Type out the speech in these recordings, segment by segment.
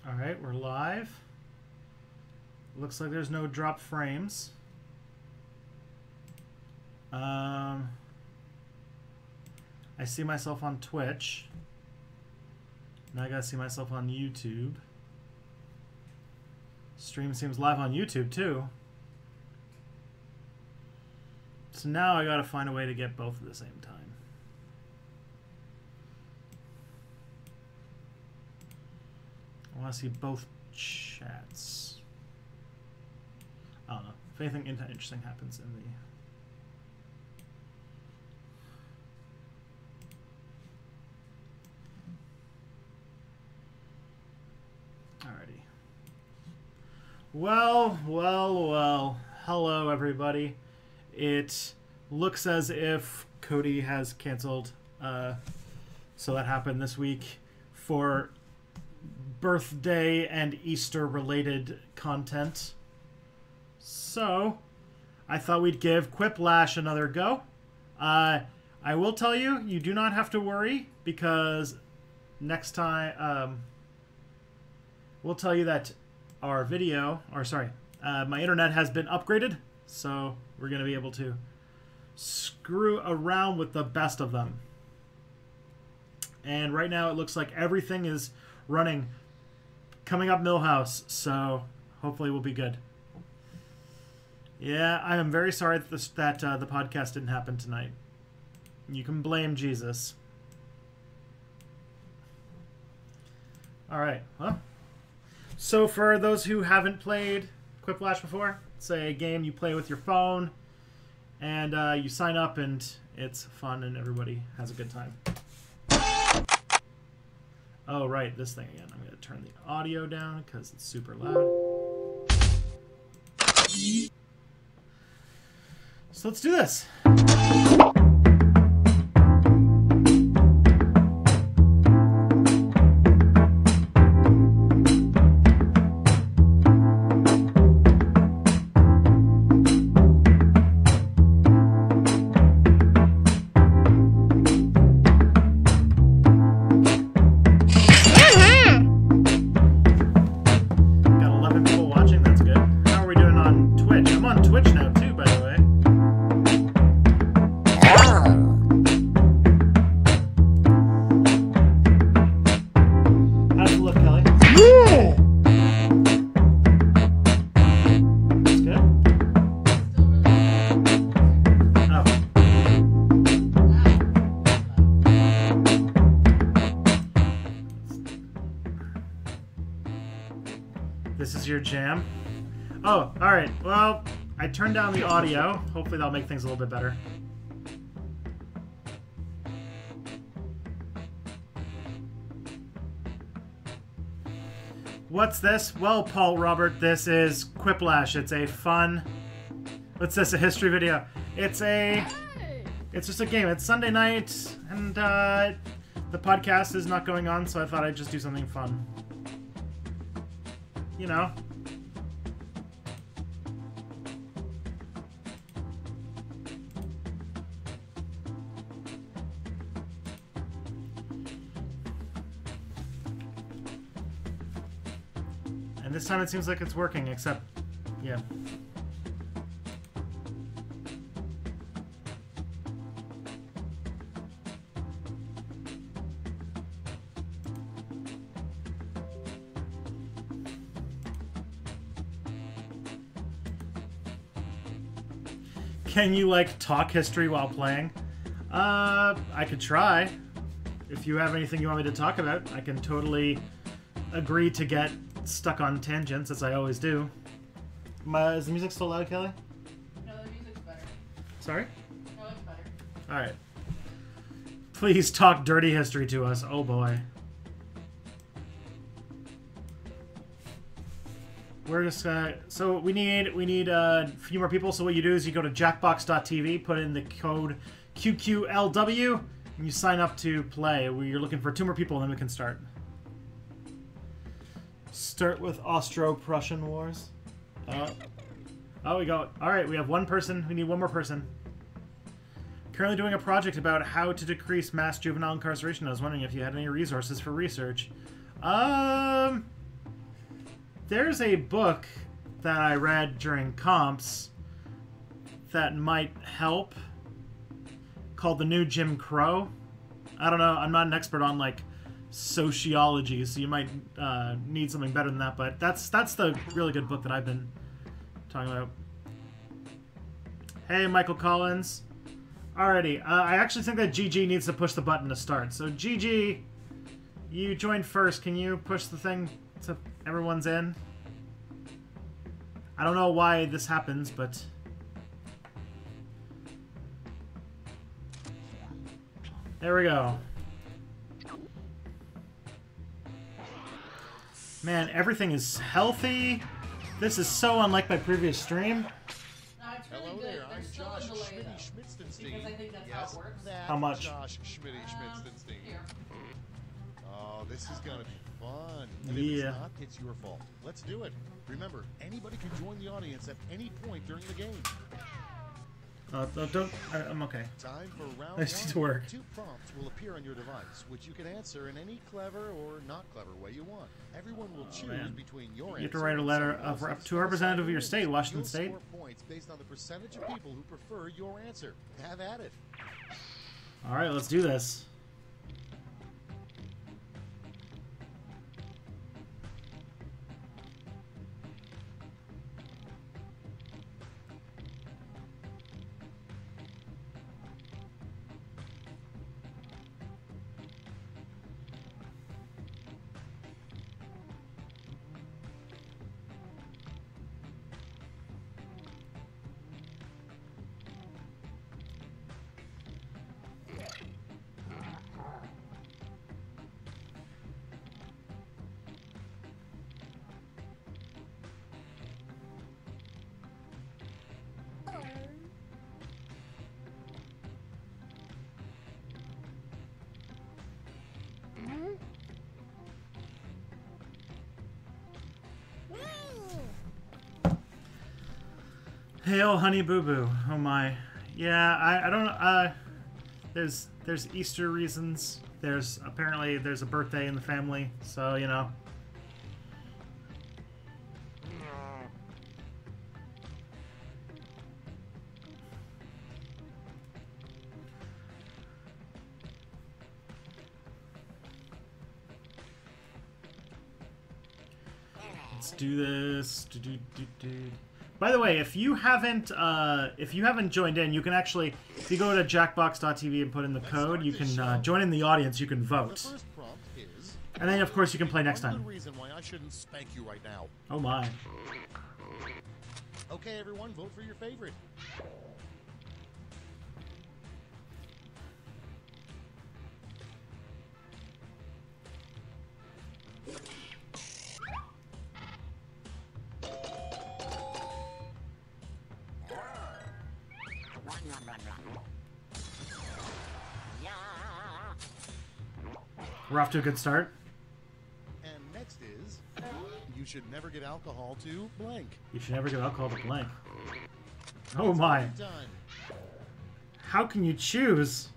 Alright, we're live. Looks like there's no drop frames. I see myself on Twitch. Now I gotta see myself on YouTube. Stream seems live on YouTube too. So now I gotta find a way to get both at the same time. I want to see both chats. I don't know. If anything interesting happens in the... Alrighty. Well. Hello, everybody. It looks as if Cody has canceled. So that happened this week for birthday and Easter related content. So I thought we'd give Quiplash another go. I will tell you, you do not have to worry, because next time we'll tell you that our video, or sorry, my internet has been upgraded, so we're going to be able to screw around with the best of them. And right now it looks like everything is running coming up Millhouse, so hopefully we'll be good. Yeah, I am very sorry that the podcast didn't happen tonight. You can blame Jesus. Alright, well. So for those who haven't played Quiplash before, it's a game you play with your phone, and you sign up and it's fun and everybody has a good time. Oh, right, this thing again. I'm going to turn the audio down because it's super loud. So let's do this. This is your jam? Oh, alright. Well, I turned down the audio. Hopefully that'll make things a little bit better. What's this? Well, Paul Robert, this is Quiplash. It's a fun... What's this? A history video. It's just a game. It's Sunday night, and the podcast is not going on, so I thought I'd just do something fun. You know. And this time it seems like it's working, except, yeah. Can you, like, talk history while playing? I could try. If you have anything you want me to talk about, I can totally agree to get stuck on tangents, as I always do. Is the music still loud, Kelly? No, the music's better. Sorry? No, it's better. Alright. Please talk dirty history to us. Oh, boy. We're just so we need a few more people. So what you do is you go to jackbox.tv, put in the code QQLW, and you sign up to play. You're looking for 2 more people, and then we can start. Start with Austro-Prussian Wars. Oh, we go. All right, we have 1 person. We need 1 more person. Currently doing a project about how to decrease mass juvenile incarceration. I was wondering if you had any resources for research. there's a book that I read during comps that might help called The New Jim Crow. I don't know. I'm not an expert on like sociology, so you might need something better than that. But that's the really good book that I've been talking about. Hey, Michael Collins. Alrighty, I actually think that GG needs to push the button to start. So GG, you joined first. Can you push the thing so everyone's in? I don't know why this happens, but... There we go. Man, everything is healthy. This is so unlike my previous stream. No, it's really Hello good. there, I'm There's still Josh a delay, though, Schmitzenstein. because I think that's Yes, how it works. that How much? Josh Schmitzenstein. Here. Oh, this is gonna be fun. And if Yeah. it's not, it's your fault. Let's do it. Remember, anybody can join the audience at any point during the game. I'm okay. Time for round I just need to one. work. 2 prompts will appear on your device, which you can answer in any clever or not clever way you want. Everyone will choose man. between your You answer have to write a and letter someone else's. to a representative of your state, Washington You'll State. score points based on the percentage of people who prefer your answer. Have at it. Alright, let's do this. Hail, honey boo boo. Oh my. Yeah, I don't. There's Easter reasons. There's apparently there's a birthday in the family, so you know. Let's do this. By the way, if you haven't joined in, you can actually, if you go to jackbox.tv and put in the code, you can join in the audience. You can vote, The first prompt is, and then of course you can play next one time. good reason why I shouldn't spank you right now. Oh my! Okay, everyone, vote for your favorite. We're off to a good start. And next is, you should never get alcohol to blank. You should never give alcohol to blank. Oh my! Done. How can you choose?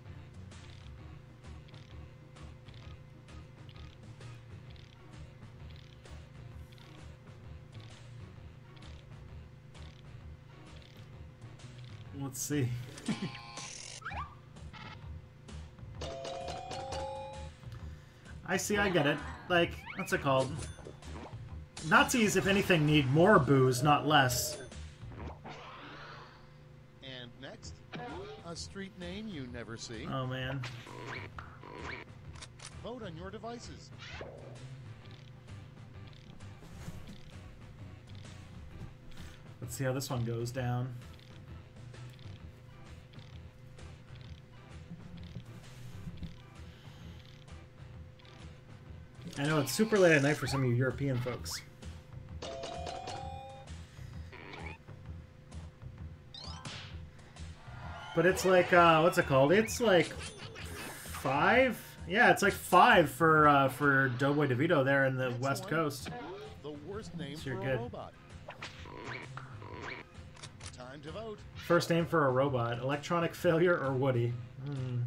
Let's see. I see, I get it. Like, what's it called? Nazis, if anything, need more booze, not less. And next, a street name you never see. Oh, man. Vote on your devices. Let's see how this one goes down. I know it's super late at night for some of you European folks. But it's like, what's it called? It's like 5? Yeah, it's like 5 for Doughboy DeVito there in the Next West one. Coast. The worst name So for you're a good. robot. Time to vote. First name for a robot: Electronic Failure or Woody? Hmm.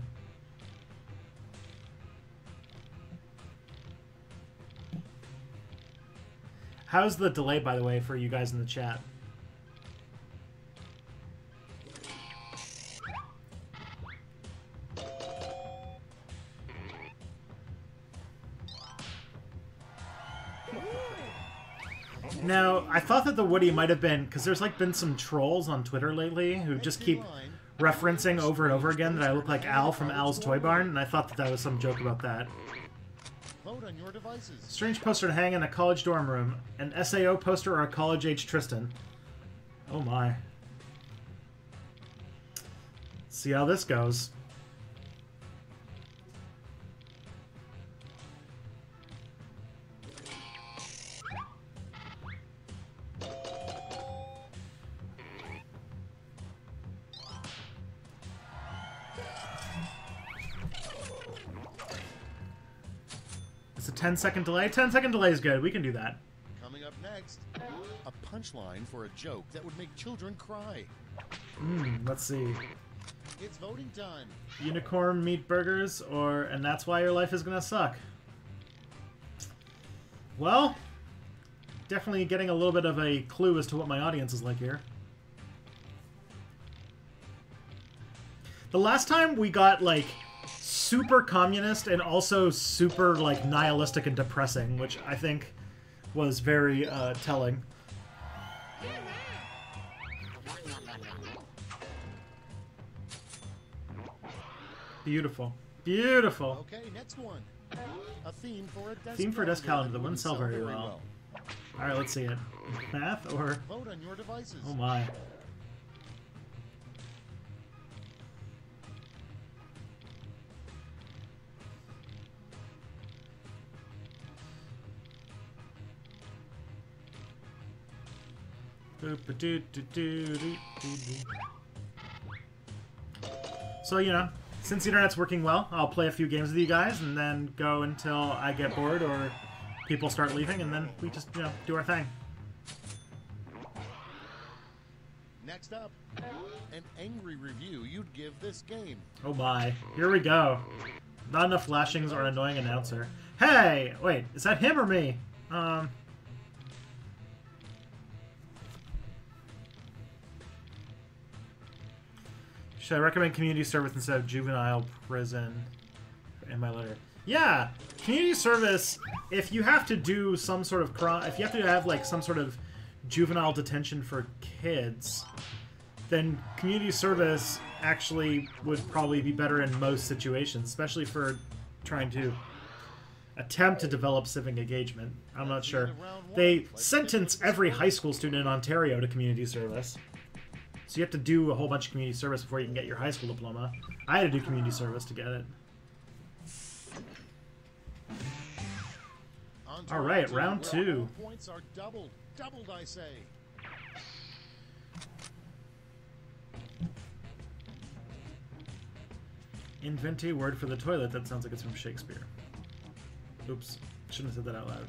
How's the delay, by the way, for you guys in the chat? Now, I thought that the Woody might have been, because there's like been some trolls on Twitter lately who just keep referencing over and over again that I look like Al from Al's Toy Barn, and I thought that that was some joke about that. Vote on your devices. Strange poster to hang in a college dorm room. An SAO poster or a college-age Tristan. Oh my. See how this goes. It's a 10-second delay. 10-second delay is good. We can do that. Coming up next, a punchline for a joke that would make children cry. Let's see. It's voting time. Unicorn meat burgers or and that's why your life is gonna suck. Well, definitely getting a little bit of a clue as to what my audience is like here. The last time we got like super communist and also super like nihilistic and depressing, which I think was very telling. Beautiful. Beautiful. Okay, next one. A theme for a desk Theme for a desk calendar that wouldn't sell sell very well. Alright, let's see it. Math or... Vote on your devices. Oh my. So, you know, since the internet's working well, I'll play a few games with you guys and then go until I get bored or people start leaving, and then we just, you know, do our thing. Next up, an angry review you'd give this game. Oh my. Here we go. Not enough lashings or an annoying announcer. Hey! Wait, is that him or me? Should I recommend community service instead of juvenile prison in my letter? Yeah! Community service, if you have to do some sort of crime, if you have to have like some sort of juvenile detention for kids, then community service actually would probably be better in most situations, especially for trying to attempt to develop civic engagement. I'm not sure. They sentence every high school student in Ontario to community service. So you have to do a whole bunch of community service before you can get your high school diploma. I had to do community service to get it. All right, round two. Points are doubled, I say. Invent a word for the toilet. That sounds like it's from Shakespeare. Oops, shouldn't have said that out loud.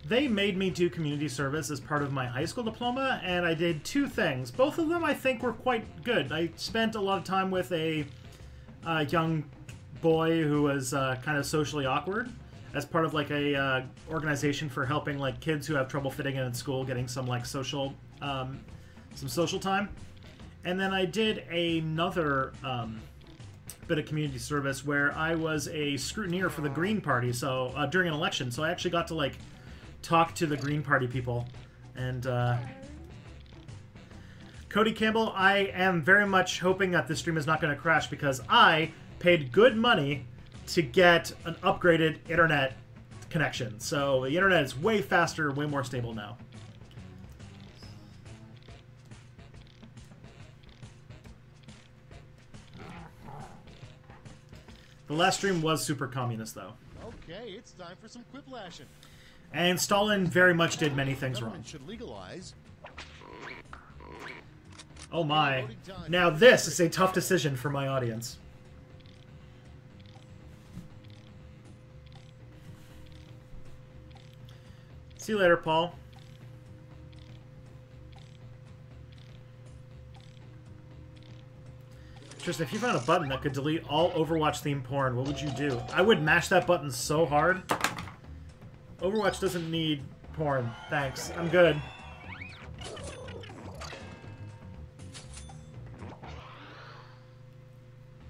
They made me do community service as part of my high school diploma, and I did two things. Both of them I think were quite good. I spent a lot of time with a young boy who was kind of socially awkward as part of like a organization for helping like kids who have trouble fitting in school, getting some like social some social time. And then I did another bit of community service where I was a scrutineer for the Green Party, so during an election. So I actually got to like talk to the Green Party people. And Cody Campbell, I am very much hoping that this stream is not going to crash because I paid good money to get an upgraded internet connection. So the internet is way faster, way more stable now. The last stream was super communist, though. Okay, it's time for some quiplashing. And Stalin very much did many things wrong. Should legalize. Oh my. Now this is a tough decision for my audience. See you later, Paul. Tristan, if you found a button that could delete all Overwatch themed porn, what would you do? I would mash that button so hard. Overwatch doesn't need porn. Thanks. I'm good.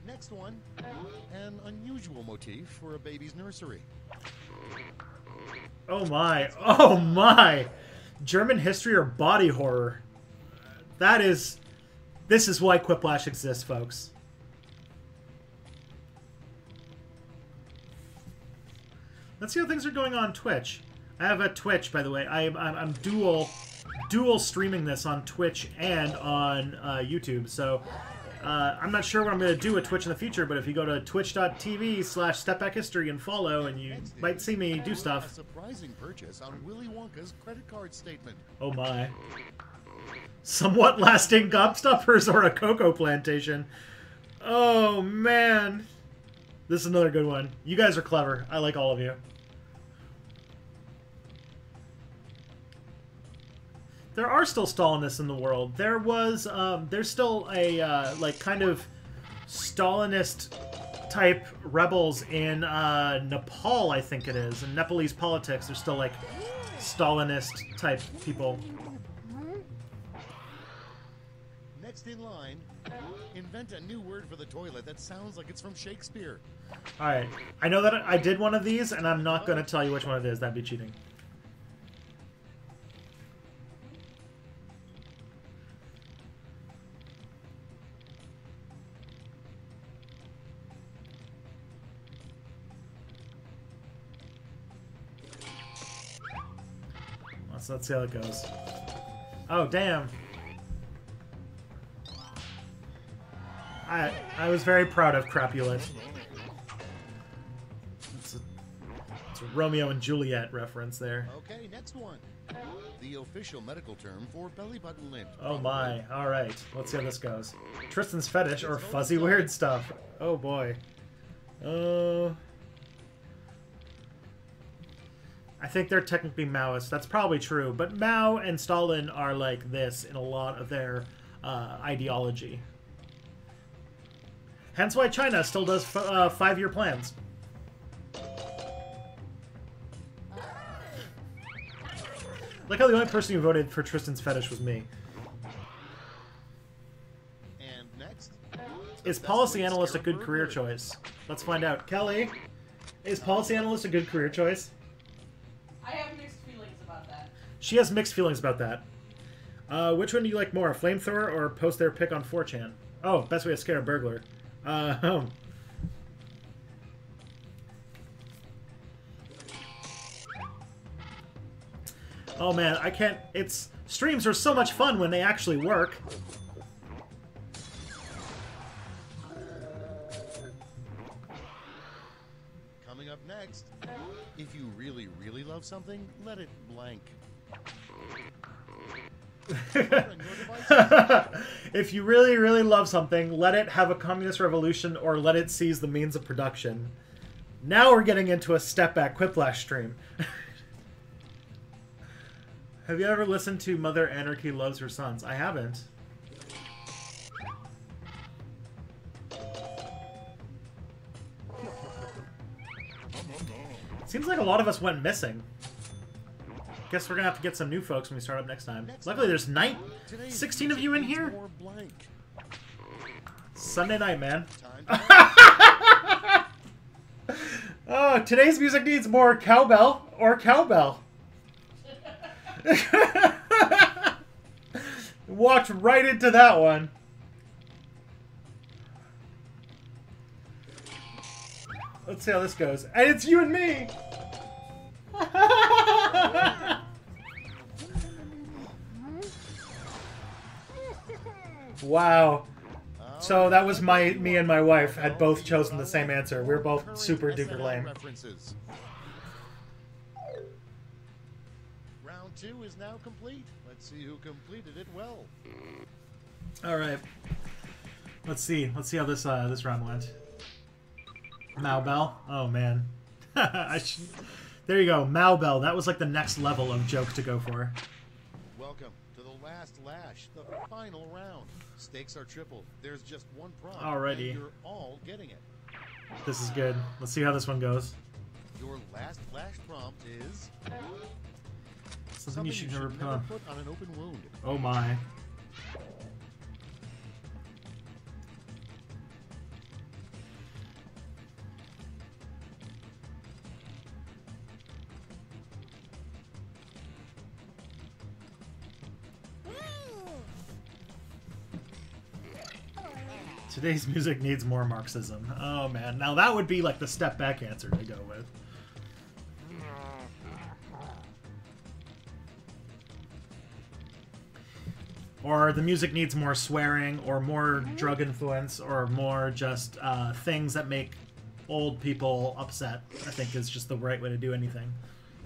Next one, an unusual motif for a baby's nursery. Oh my. Oh my. German history or body horror. That is... This is why Quiplash exists, folks. Let's see how things are going on Twitch. I have a Twitch, by the way. I'm dual streaming this on Twitch and on YouTube. So I'm not sure what I'm going to do with Twitch in the future, but if you go to twitch.tv/stepbackhistory and follow, and you might see me do stuff. A surprising purchase on Willy Wonka's credit card statement. Oh my. Somewhat lasting gobstoppers or a cocoa plantation. Oh man. This is another good one. You guys are clever. I like all of you. There are still Stalinists in the world. There was, there's still a, like, kind of Stalinist-type rebels in, Nepal, I think it is. In Nepalese politics, there's still, like, Stalinist-type people. Next in line, invent a new word for the toilet that sounds like it's from Shakespeare. Alright. I know that I did one of these, and I'm not going to tell you which one it is. That'd be cheating. Let's see how it goes. Oh, damn. I was very proud of Crapulent. It's a Romeo and Juliet reference there. Okay, next one. The official medical term for belly button lint. Oh my. Alright. Let's see how this goes. Tristan's fetish or fuzzy weird stuff. Oh boy. I think they're technically Maoists. That's probably true. But Mao and Stalin are like this in a lot of their ideology. Hence why China still does 5-year plans. Like how the only person who voted for Tristan's fetish was me. And next, is policy analyst a good career choice? Let's find out. Kelly, is policy analyst a good career choice? I have mixed feelings about that. She has mixed feelings about that. Which one do you like more, a flamethrower or post their pick on 4chan? Oh, best way to scare a burglar. Oh man, I can't. Streams are so much fun when they actually work. coming up next, if you really, really love something, let it blank. If you really, really love something, let it have a communist revolution or let it seize the means of production. Now we're getting into a step back Quiplash stream. Have you ever listened to Mother Anarchy Loves Her Sons? I haven't. Seems like a lot of us went missing. Guess we're gonna have to get some new folks when we start up next time. Luckily, there's 16 of you in here. Sunday night, man. Oh, today's music needs more cowbell or cowbell. Walked right into that one. Let's see how this goes. And it's you and me. Wow. So that was me and my wife had both chosen the same answer. We were both super duper lame. Round 2 is now complete. Let's see who completed it well. All right. Let's see. Let's see how this this round went. Mao Bell. Oh man. There you go. Mao Bell. That was like the next level of joke to go for. Welcome to the last lash, the final round. Stakes are triple. There's just one prompt. Alrighty. And you're all getting it. This is good. Let's see how this one goes. Your last flash prompt is Something you should never put on. put on an open wound. Oh my. Today's music needs more Marxism. Oh man, now that would be like the step back answer to go with. Or the music needs more swearing, or more drug influence, or more just things that make old people upset. I think is just the right way to do anything.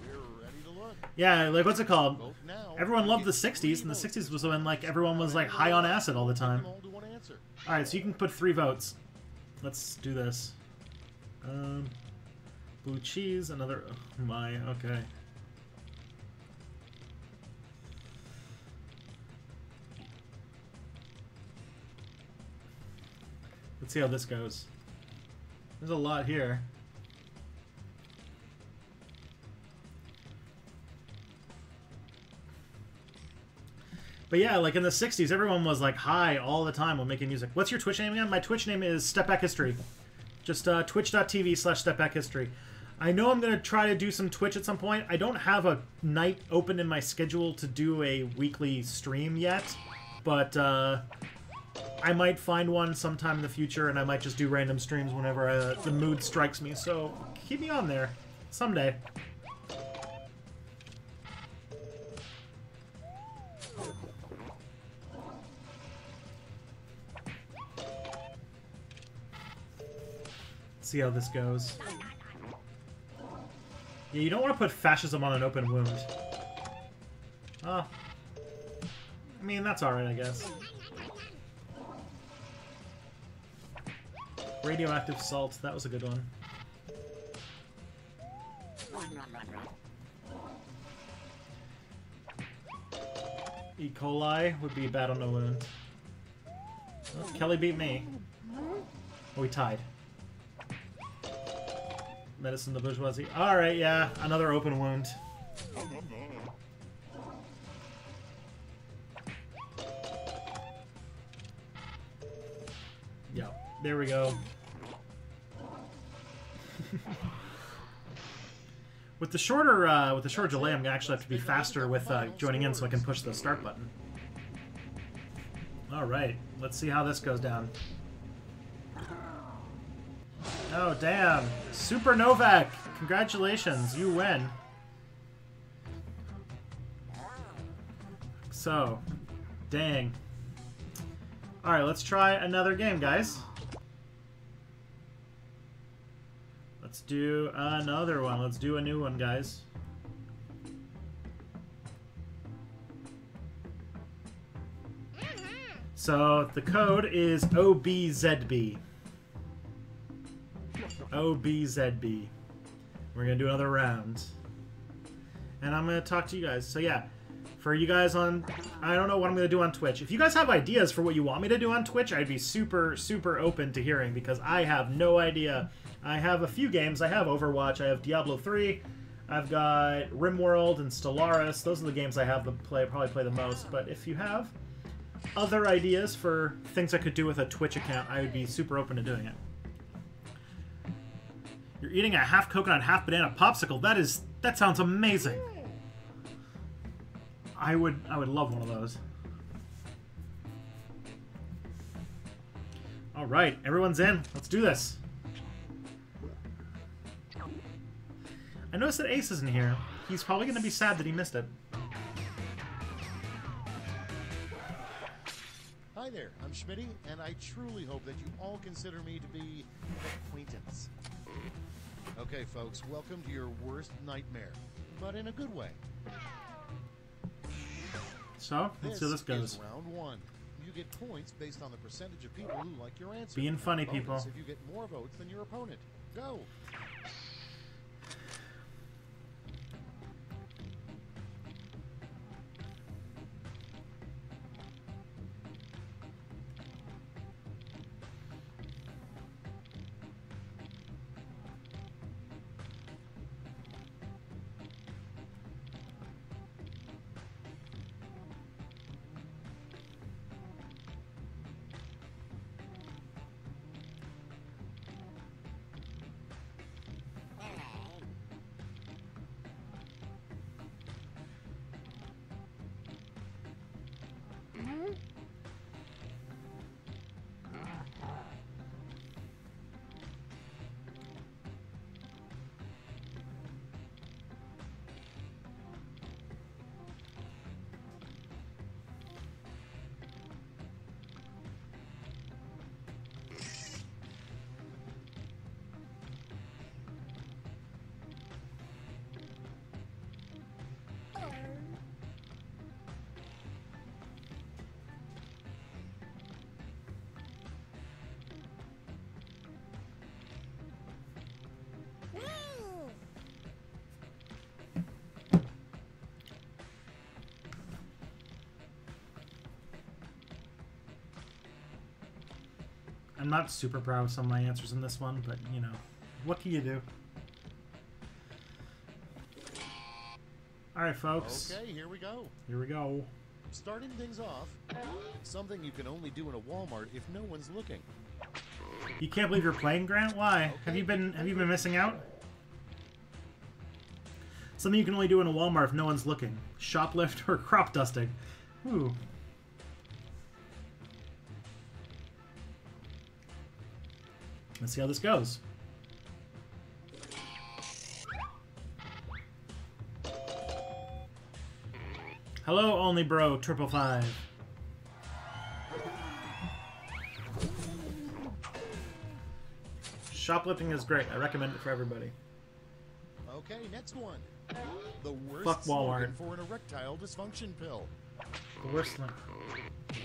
We're ready to look. Yeah, like what's it called? Vote now. Everyone loved the 60s, and the 60s was when like everyone was like high on acid all the time. All to one answer. All right, so you can put 3 votes. Let's do this. Blue cheese, another. Oh my, okay. Let's see how this goes. There's a lot here. But yeah, like in the 60s, everyone was like high all the time when making music. What's your Twitch name again? My Twitch name is Stepback History. Just twitch.tv/stepbackhistory. I know I'm going to try to do some Twitch at some point. I don't have a night open in my schedule to do a weekly stream yet. But I might find one sometime in the future, and I might just do random streams whenever the mood strikes me. So keep me on there someday. See how this goes. Yeah, you don't want to put fascism on an open wound. Oh. I mean, that's alright, I guess. Radioactive salt, that was a good one. E. coli would be bad on a wound. Oh, Kelly beat me. Oh, we tied. Medicine the bourgeoisie. Alright, yeah. Another open wound. Yeah. There we go. With the shorter delay, I'm gonna actually have to be faster with joining in so I can push the start button. Alright. Let's see how this goes down. Oh, damn. Super Novak! Congratulations, you win. So, dang. Alright, let's try another game, guys. Let's do another one. Let's do a new one, guys. So, the code is OBZB. OBZB. We're gonna do another round. And I'm gonna talk to you guys. So yeah, for you guys on, I don't know what I'm gonna do on Twitch. If you guys have ideas for what you want me to do on Twitch, I'd be super, super open to hearing because I have no idea. I have a few games. I have Overwatch, I have Diablo 3, I've got RimWorld and Stellaris. Those are the games I have to probably play the most. But if you have other ideas for things I could do with a Twitch account, I would be super open to doing it. You're eating a half coconut, half banana popsicle. That sounds amazing. I would love one of those. All right, everyone's in. Let's do this. I noticed that Ace isn't here. He's probably going to be sad that he missed it. Hi there, I'm Schmitty, and I truly hope that you all consider me to be an acquaintance. Okay, folks, welcome to your worst nightmare, but in a good way. So, let's see how this goes. Is round 1. You get points based on the percentage of people who like your answer. Being funny, Bonus people. if you get more votes than your opponent. Go. I'm not super proud of some of my answers in this one, but, you know, what can you do? Alright, folks. Okay, here we go. Here we go. Starting things off, something you can only do in a Walmart if no one's looking. You can't believe you're playing, Grant? Why? Okay. Have you been missing out? Something you can only do in a Walmart if no one's looking. Shoplift or crop dusting. Ooh. Let's see how this goes. Hello, only bro, 555. Shoplifting is great. I recommend it for everybody. Okay, next one. The worst Fuck Walmart. slogan for an erectile dysfunction pill. The worst one.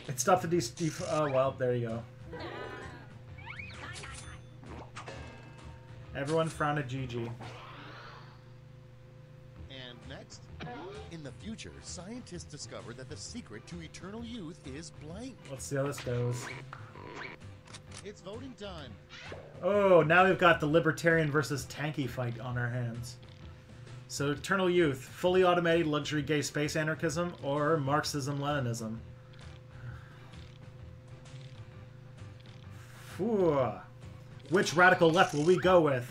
It stopped the oh, well, there you go. Everyone frown at GG. And next, in the future, scientists discovered that the secret to eternal youth is blank. Let's see how this goes. It's voting time. Oh, now we've got the libertarian versus tanky fight on our hands. So, eternal youth, fully automated luxury gay space anarchism, or Marxism-Leninism? Phew. Which radical left will we go with?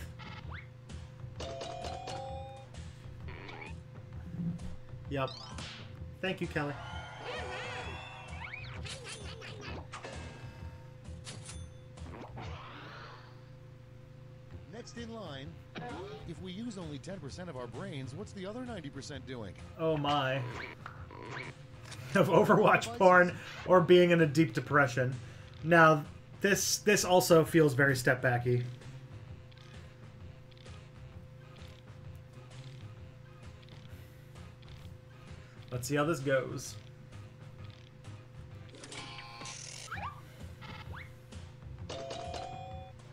Yep. Thank you, Kelly. Next in line, if we use only 10% of our brains, what's the other 90% doing? Oh my. Of Overwatch porn or being in a deep depression. Now, this also feels very step-backy. Let's see how this goes.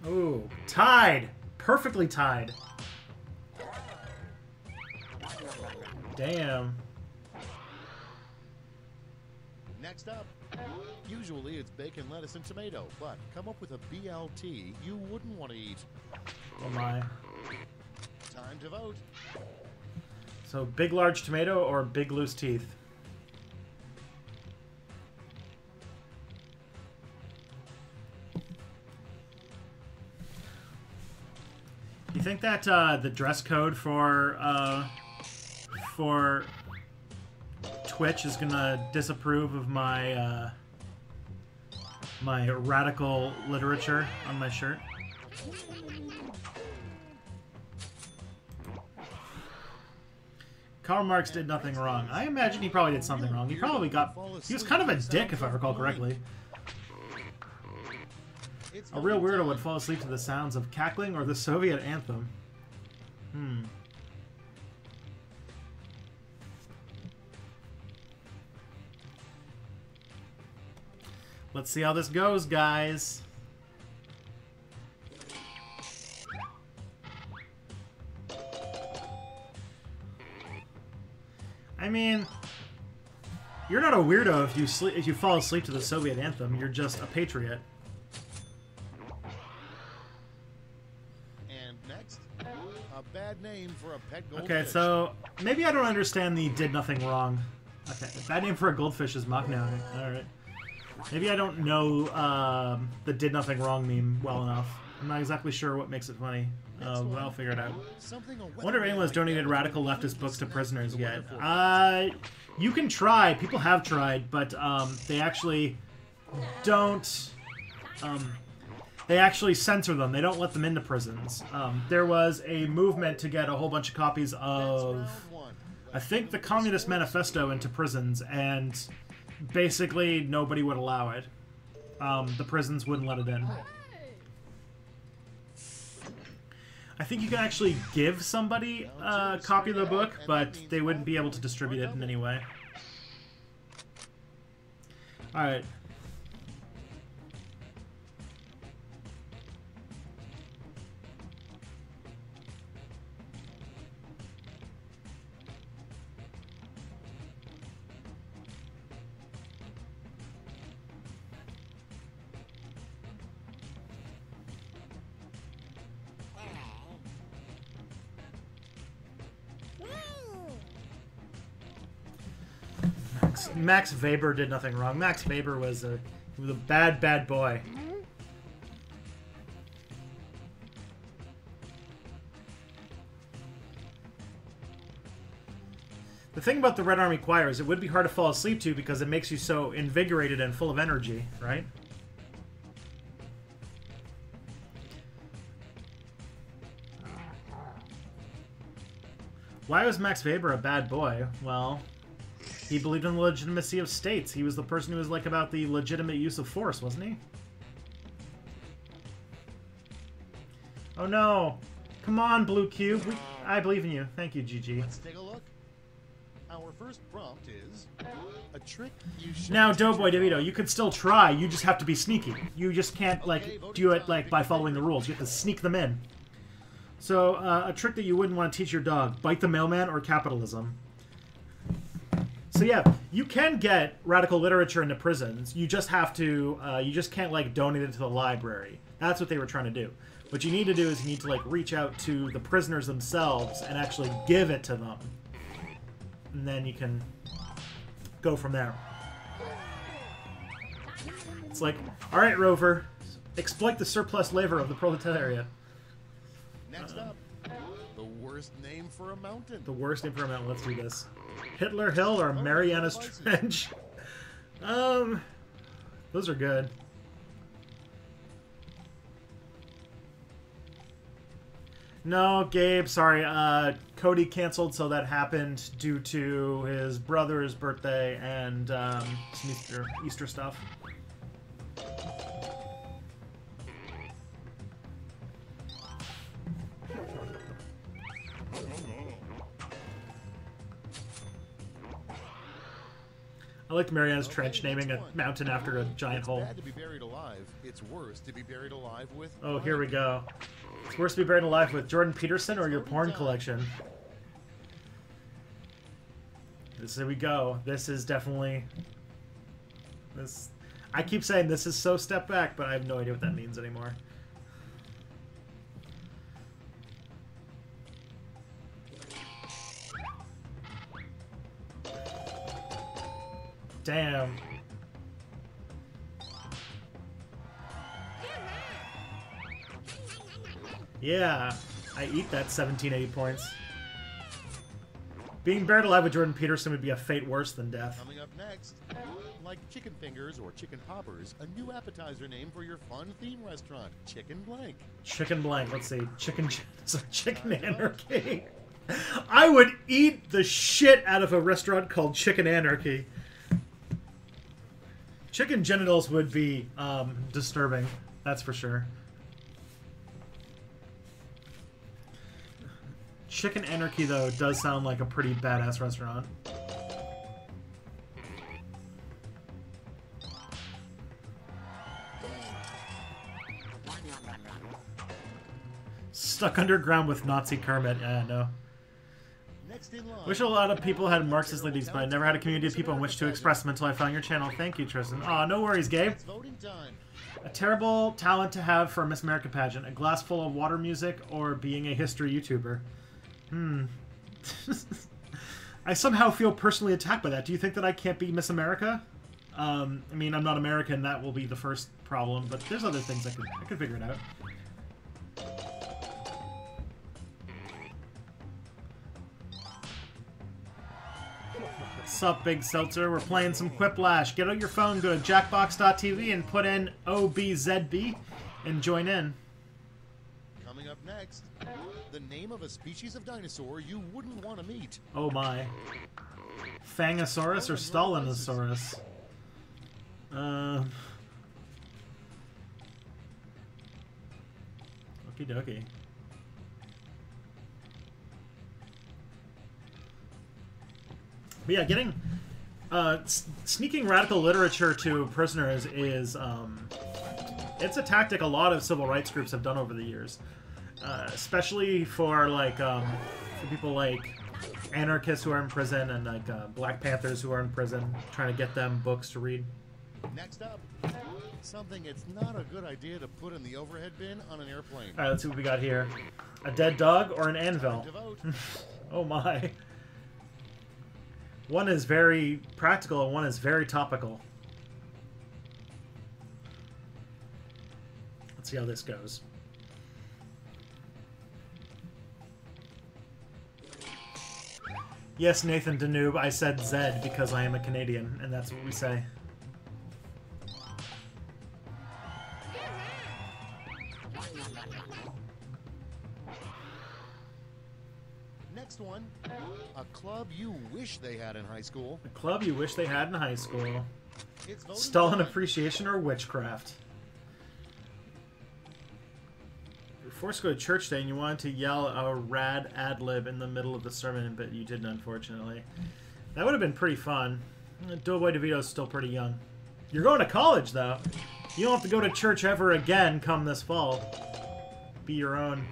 Ooh, tied! Perfectly tied. Damn. Next up, usually it's bacon, lettuce, and tomato, but come up with a BLT you wouldn't want to eat. Oh my. Time to vote. So, big large tomato or big loose teeth? You think that the dress code for Twitch is gonna disapprove of my my radical literature on my shirt? Karl Marx did nothing wrong. I imagine he probably did something wrong. He probably got... He was kind of a dick, if I recall correctly. A real weirdo would fall asleep to the sounds of cackling or the Soviet anthem. Let's see how this goes, guys. I mean, you're not a weirdo if you fall asleep to the Soviet anthem. You're just a patriot. And next, a bad name for a pet goldfish. Okay, so maybe I don't understand the did nothing wrong. Okay, bad name for a goldfish is Machno. Alright. Maybe I don't know the did nothing wrong meme well enough. I'm not exactly sure what makes it funny. But I'll figure it out. I wonder if anyone's donated radical leftist books to prisoners yet. You can try. People have tried, but they actually don't... they actually censor them. They don't let them into prisons. There was a movement to get a whole bunch of copies of, I think, the Communist Manifesto into prisons, and basically nobody would allow it. The prisons wouldn't let it in. I think you can actually give somebody a copy of the book, but they wouldn't be able to distribute it in any way. Alright. Max Weber did nothing wrong. Max Weber was a bad, bad boy. The thing about the Red Army Choir is it would be hard to fall asleep to because it makes you so invigorated and full of energy, right? Why was Max Weber a bad boy? Well, he believed in the legitimacy of states. He was the person who was like about the legitimate use of force, wasn't he? Oh no! Come on, Blue Cube. I believe in you. Thank you, GG. Let's take a look. Our first prompt is a trick you should. Now, Doughboy DeVito, you could still try. You just have to be sneaky. You just can't like do it like by following the rules. You have to sneak them in. So, a trick that you wouldn't want to teach your dog: bite the mailman or capitalism. So yeah, you can get radical literature into prisons. You just have to, you just can't like donate it to the library. That's what they were trying to do. What you need to do is you need to like reach out to the prisoners themselves and actually give it to them. And then you can go from there. It's like, alright Rover, exploit the surplus labor of the proletariat. Next up, the worst name for a mountain. The worst name for a mountain, let's do this. Hitler Hill or Mariana's Trench? Those are good. No, Gabe, sorry. Cody canceled, so that happened due to his brother's birthday and some Easter stuff. I liked Mariana's Trench, naming a mountain after a giant hole. It's bad to be buried alive. It's worse to be buried alive with... Oh, here we go. It's worse to be buried alive with Jordan Peterson or your porn collection. Here we go. This is definitely... this. I keep saying this is so step back, but I have no idea what that means anymore. Damn. Yeah, I eat that 1780 points. Being buried alive with Jordan Peterson would be a fate worse than death. Coming up next, like chicken fingers or chicken poppers, a new appetizer name for your fun theme restaurant, Chicken Blank. Chicken Blank, let's see. Chicken Anarchy. I would eat the shit out of a restaurant called Chicken Anarchy. Chicken genitals would be disturbing, that's for sure. Chicken Anarchy, though, does sound like a pretty badass restaurant. Stuck underground with Nazi Kermit. Yeah, no. Next in line, Wish a lot of people had Marxist leanings, but I never had a community of people in which to express them until I found your channel. Thank you, Tristan. Aw, no worries, Gabe. it's voting time. A terrible talent to have for a Miss America pageant. A glass full of water music or being a history YouTuber. I somehow feel personally attacked by that. Do you think that I can't be Miss America? I mean, I'm not American. That will be the first problem. But there's other things I could figure it out. Sup, Big Seltzer? We're playing some Quiplash. Get out your phone, go to jackbox.tv and put in OBZB and join in. Coming up next, the name of a species of dinosaur you wouldn't want to meet. Oh my. Fangosaurus or Stalinosaurus? Okie dokie. But yeah, getting sneaking radical literature to prisoners is it's a tactic a lot of civil rights groups have done over the years, especially for like for people like anarchists who are in prison and like Black Panthers who are in prison, trying to get them books to read. Next up, something it's not a good idea to put in the overhead bin on an airplane. All right, let's see what we got here: a dead dog or an anvil? To vote. Oh my. One is very practical and one is very topical. Let's see how this goes. Yes, Nathan Danube, I said Zed because I am a Canadian, and that's what we say. Next one, a club you wish they had in high school. A club you wish they had in high school. It's voting Stalin time. appreciation or witchcraft? You're forced to go to church today and you wanted to yell a rad ad-lib in the middle of the sermon, but you didn't, unfortunately. That would have been pretty fun. Doughboy DeVito's still pretty young. You're going to college, though. You don't have to go to church ever again come this fall. Be your own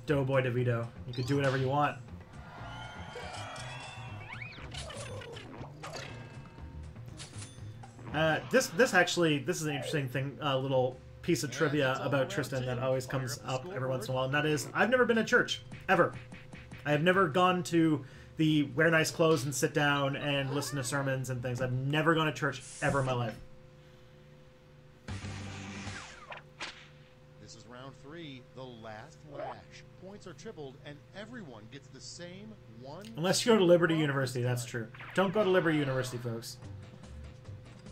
Doughboy DeVito. You could do whatever you want. This is an interesting thing, a little piece of trivia about Tristan that always comes up every once in a while, and that is, I've never been to church, ever. I have never gone to the wear nice clothes and sit down and listen to sermons and things. I've never gone to church ever in my life. This is round 3, the last lash. Points are tripled, and everyone gets the same one. Unless you go to Liberty University, that's true. Don't go to Liberty University, folks.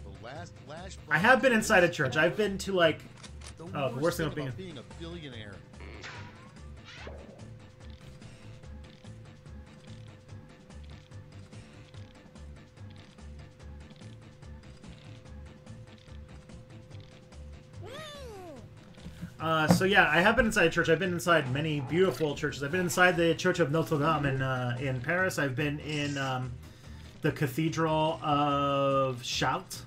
The last lash. I have been inside a church. I've been to, like, The worst thing about about being a billionaire. So yeah, I have been inside a church. I've been inside many beautiful churches. I've been inside the Church of Notre Dame in Paris. I've been in the Cathedral of Chartres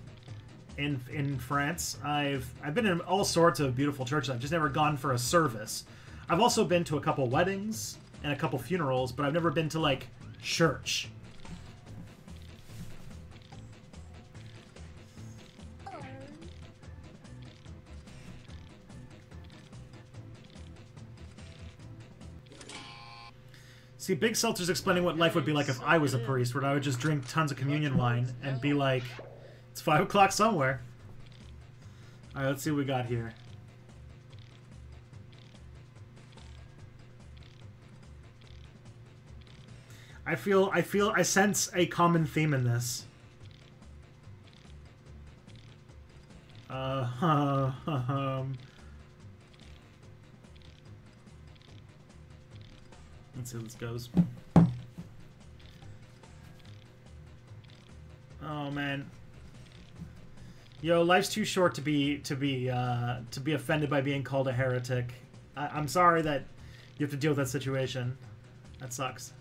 in France. I've been in all sorts of beautiful churches. I've just never gone for a service. I've also been to a couple weddings and a couple funerals, but I've never been to like church. See, Big Seltzer's explaining what life would be like if I was a priest, where I would just drink tons of communion wine and be like, it's 5 o'clock somewhere. Alright, let's see what we got here. I sense a common theme in this. Let's see how this goes. Oh man. Yo, life's too short to be offended by being called a heretic. I'm sorry that you have to deal with that situation. That sucks.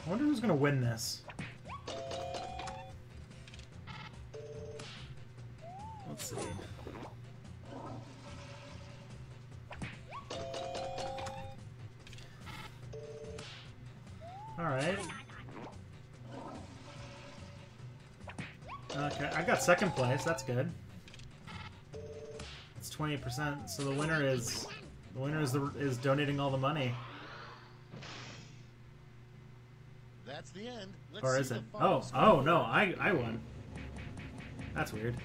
I wonder who's gonna win this. Let's see. Alright. Okay, I got second place. That's good. It's 20%. So the winner is is donating all the money. That's the end. Let's Or see is the it? final Oh, score. no, I won. That's weird.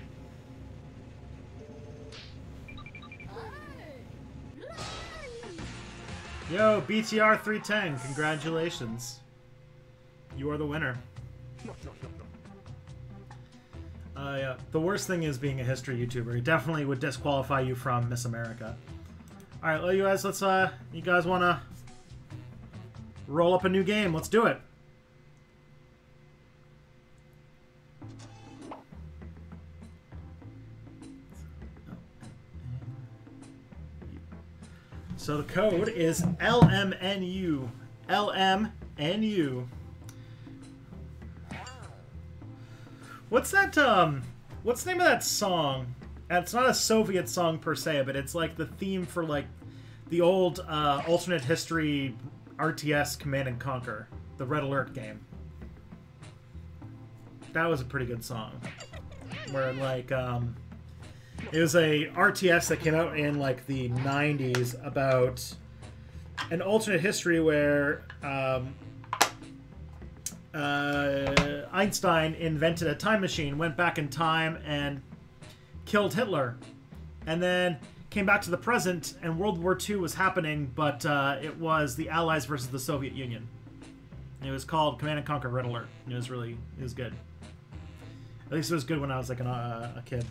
Yo, BTR 310, congratulations. You are the winner. Yeah. The worst thing is being a history YouTuber. It definitely would disqualify you from Miss America. Alright, well, you guys, let's, you guys want to roll up a new game? Let's do it. So the code is LMNU. LMNU. What's that, what's the name of that song? It's not a Soviet song per se, but it's like the theme for like the old alternate history RTS Command and Conquer, the Red Alert game. That was a pretty good song. Where like, it was a RTS that came out in like the 90s about an alternate history where Einstein invented a time machine, went back in time and killed Hitler, and then came back to the present and World War II was happening, but it was the Allies versus the Soviet Union. It was called Command and Conquer Red Alert. It was good. At least it was good when I was like a kid.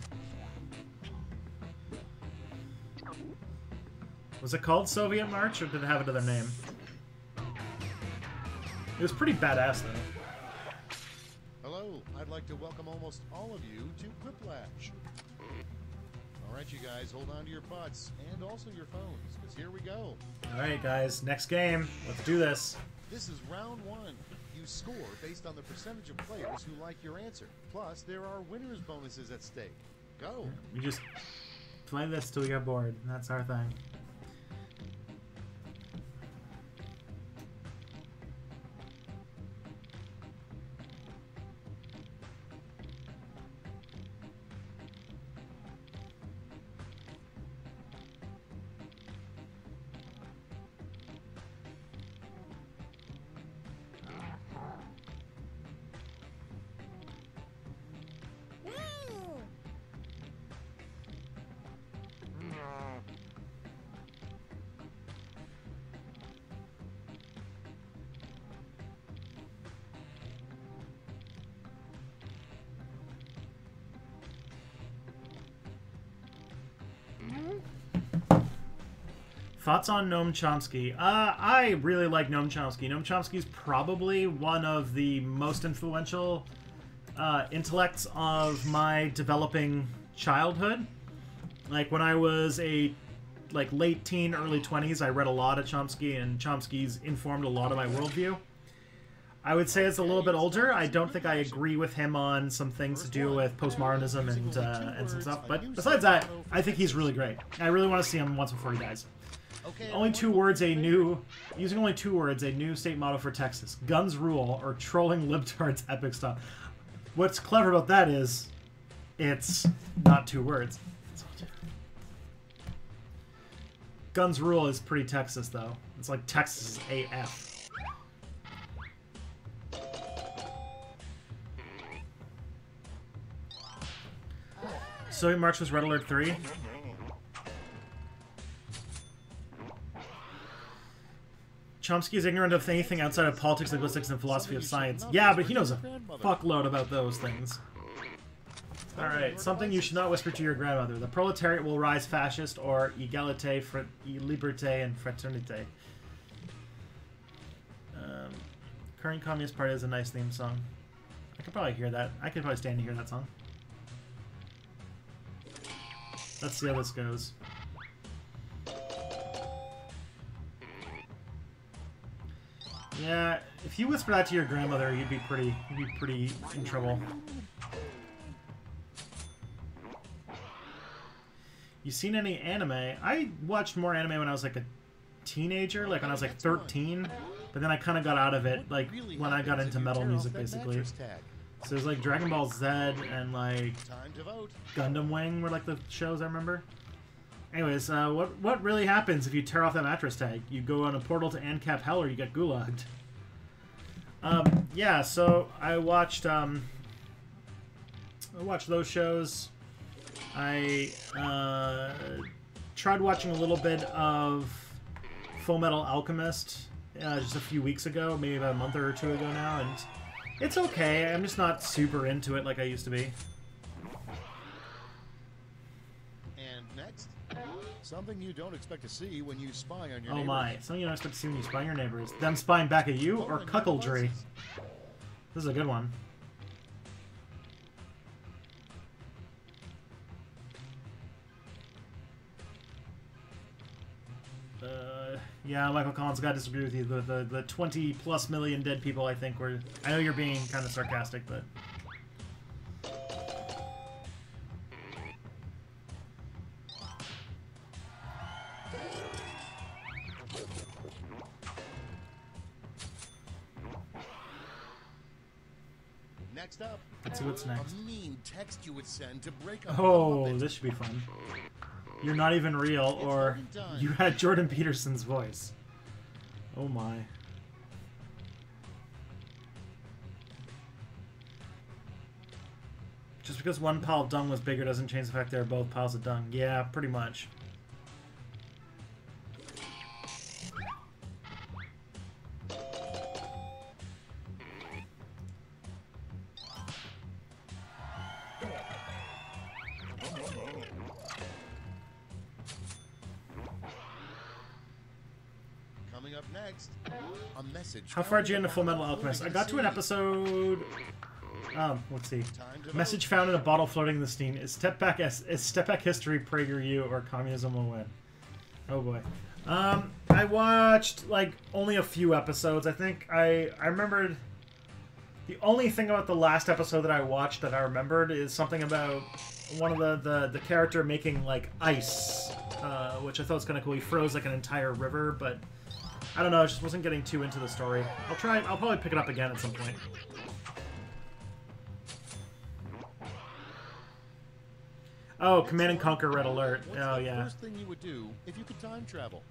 Was it called Soviet March, or did it have another name? It was pretty badass, though. Hello, I'd like to welcome almost all of you to Quiplash. Alright, you guys, hold on to your butts, and also your phones, because here we go. Alright, guys, next game. Let's do this. This is round one. You score based on the percentage of players who like your answer. Plus, there are winner's bonuses at stake. Go! We just play this till we get bored. That's our thing. Thoughts on Noam Chomsky? I really like Noam Chomsky. Noam Chomsky is probably one of the most influential intellects of my developing childhood. Like when I was a late teen, early 20s, I read a lot of Chomsky, and Chomsky's informed a lot of my worldview. I would say as a little bit older, I don't think I agree with him on some things to do with postmodernism and some stuff. But besides that, I think he's really great. I really want to see him once before he dies. Only 2 words, using only 2 words, a new state motto for Texas. Guns rule, or trolling libtards epic style. What's clever about that is, it's not 2 words. Guns rule is pretty Texas, though. It's like Texas AF. Soviet March was Red Alert 3. Chomsky is ignorant of anything outside of politics, linguistics, and philosophy of science. Yeah, but he knows a fuckload about those things. Alright, something you should not whisper to your grandmother. The proletariat will rise fascist, or égalité, liberté, and fraternité. Current Communist Party is a nice theme song. I could probably hear that. I could probably stand to hear that song. Let's see how this goes. Yeah, If you whisper that to your grandmother, you'd be pretty in trouble. You seen any anime? I watched more anime when I was like a teenager, like when I was like 13, but then I kind of got out of it, like when I got into metal music, basically. So it was like Dragon Ball Z and like Gundam Wing were like the shows I remember. Anyways, what really happens if you tear off that mattress tag? You go on a portal to Ancap Hell or you get gulagged. Yeah, so I watched those shows. I tried watching a little bit of Full Metal Alchemist just a few weeks ago, maybe about a month or two ago now, and it's okay. I'm just not super into it like I used to be. And next, something you don't expect to see when you spy on your neighbors. Oh my, something you don't expect to see when you spy on your neighbors. Them spying back at you or cuckoldry? This is a good one. Yeah, Michael Collins, gotta disagree with you. The 20+ million dead people, I think, were... I know you're being kind of sarcastic, but... Next up, let's see what's next. A mean text you would send to break up. Oh, this should be fun. You're not even real, or you had Jordan Peterson's voice. Oh my. Just because one pile of dung was bigger doesn't change the fact they're both piles of dung. Yeah, pretty much. Coming up next, a message. How far did you get into Full Metal Alchemist? I got to an episode... let's see. Message found in a bottle floating in the steam. Is Step Back History PragerU or Communism will win? Oh boy. I watched like only a few episodes. I think I remembered the only thing about the last episode that I watched that I remembered is something about one of the character making like ice, which I thought was kind of cool. He froze like an entire river, but I don't know. I just wasn't getting too into the story. I'll probably pick it up again at some point. Oh, Command and Conquer Red Alert. Oh yeah. First thing you would do if you could time travel.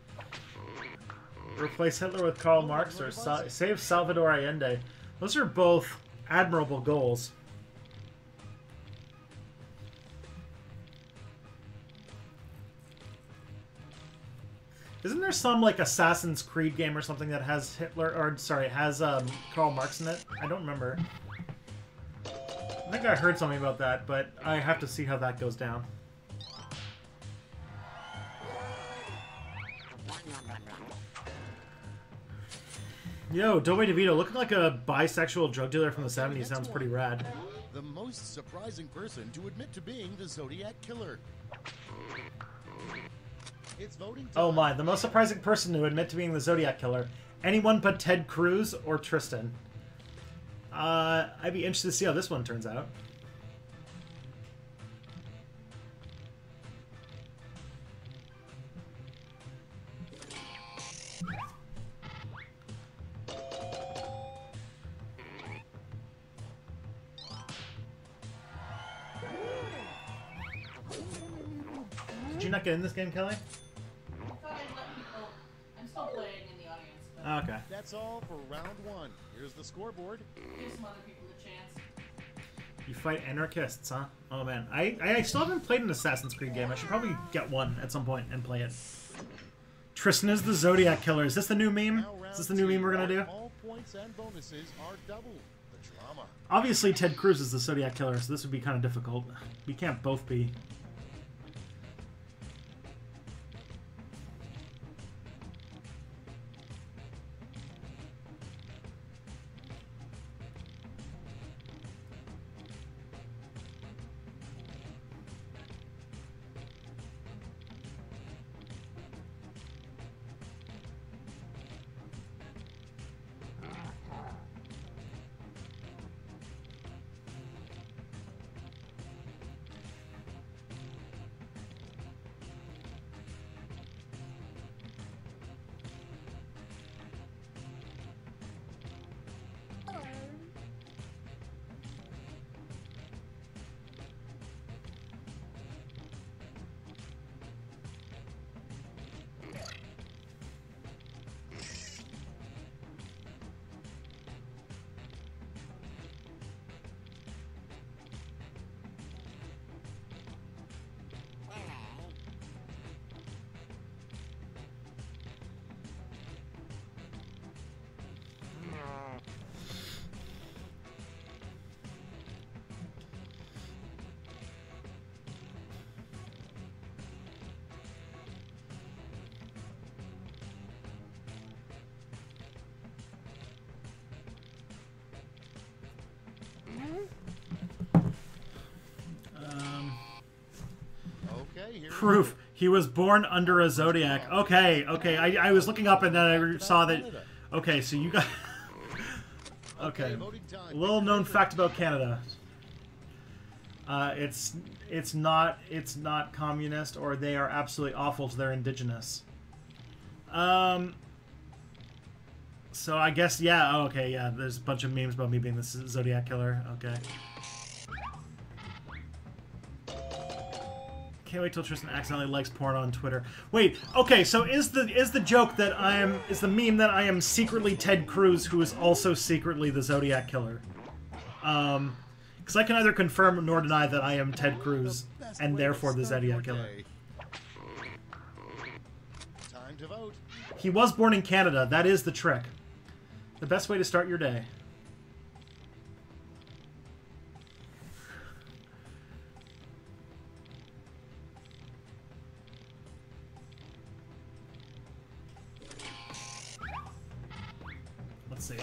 Replace Hitler with Karl Marx or save Salvador Allende. Those are both admirable goals. Isn't there some like Assassin's Creed game or something that has Hitler or sorry has Karl Marx in it? I don't remember. I think I heard something about that, but I have to see how that goes down. Yo, Doe DeVito, looking like a bisexual drug dealer from the 70s sounds pretty rad. The most surprising person to admit to being the Zodiac Killer. It's voting time. Oh my, the most surprising person to admit to being the Zodiac Killer. Anyone but Ted Cruz or Tristan. I'd be interested to see how this one turns out. Did you not get in this game, Kelly? I thought I'd let people. I'm still playing in the audience. But Oh, okay. That's all for round one. Here's the scoreboard. give some other people a chance. You fight anarchists, huh? Oh man, I still haven't played an Assassin's Creed game. I should probably get one at some point and play it. Tristan is the Zodiac Killer. Is this the new meme? Is this the new meme we're gonna do? All points and bonuses are double. The drama. Obviously, Ted Cruz is the Zodiac Killer, so this would be kind of difficult. We can't both be. here. Proof. He was born under a zodiac. Okay, okay. I was looking up and then I saw that. Okay, so you got. Okay. Little known fact about Canada. It's not communist, or they are absolutely awful to their indigenous. So I guess, yeah, oh, okay, yeah, there's a bunch of memes about me being the Zodiac Killer, okay. Can't wait till Tristan accidentally likes porn on Twitter. Wait, okay, so is the joke that is the meme that I am secretly Ted Cruz, who is also secretly the Zodiac Killer? Because I can neither confirm nor deny that I am Ted Cruz, and therefore the Zodiac Killer. Time to vote. He was born in Canada, that is the trick. The best way to start your day. Let's see.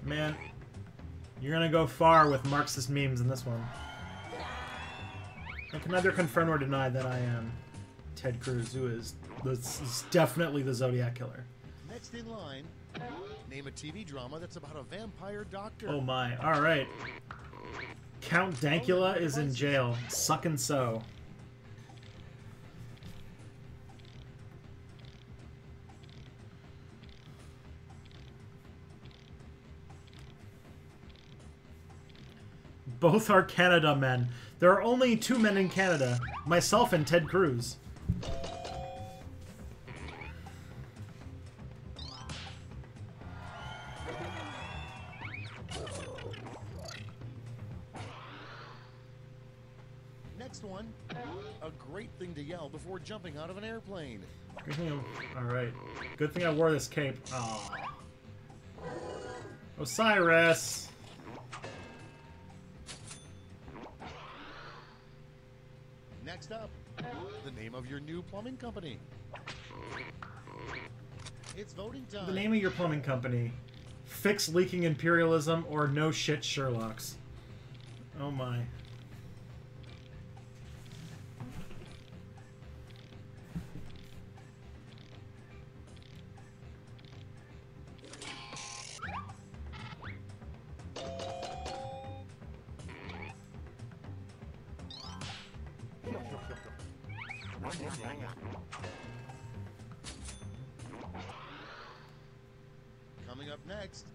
Man, you're gonna go far with Marxist memes in this one. I can neither confirm nor deny that I am Ted Cruz, who is definitely the Zodiac Killer. Next in line, name a TV drama that's about a vampire doctor. Oh my, alright. Count Dankula is in jail. Suck and sew. Both are Canada men. There are only 2 men in Canada. Myself and Ted Cruz. Next one, a great thing to yell before jumping out of an airplane. Alright. Good thing I wore this cape. Aww. Osiris! Next up, the name of your new plumbing company. It's voting time. The name of your plumbing company. Fix Leaking Imperialism or No Shit Sherlocks. Oh my. Coming up next,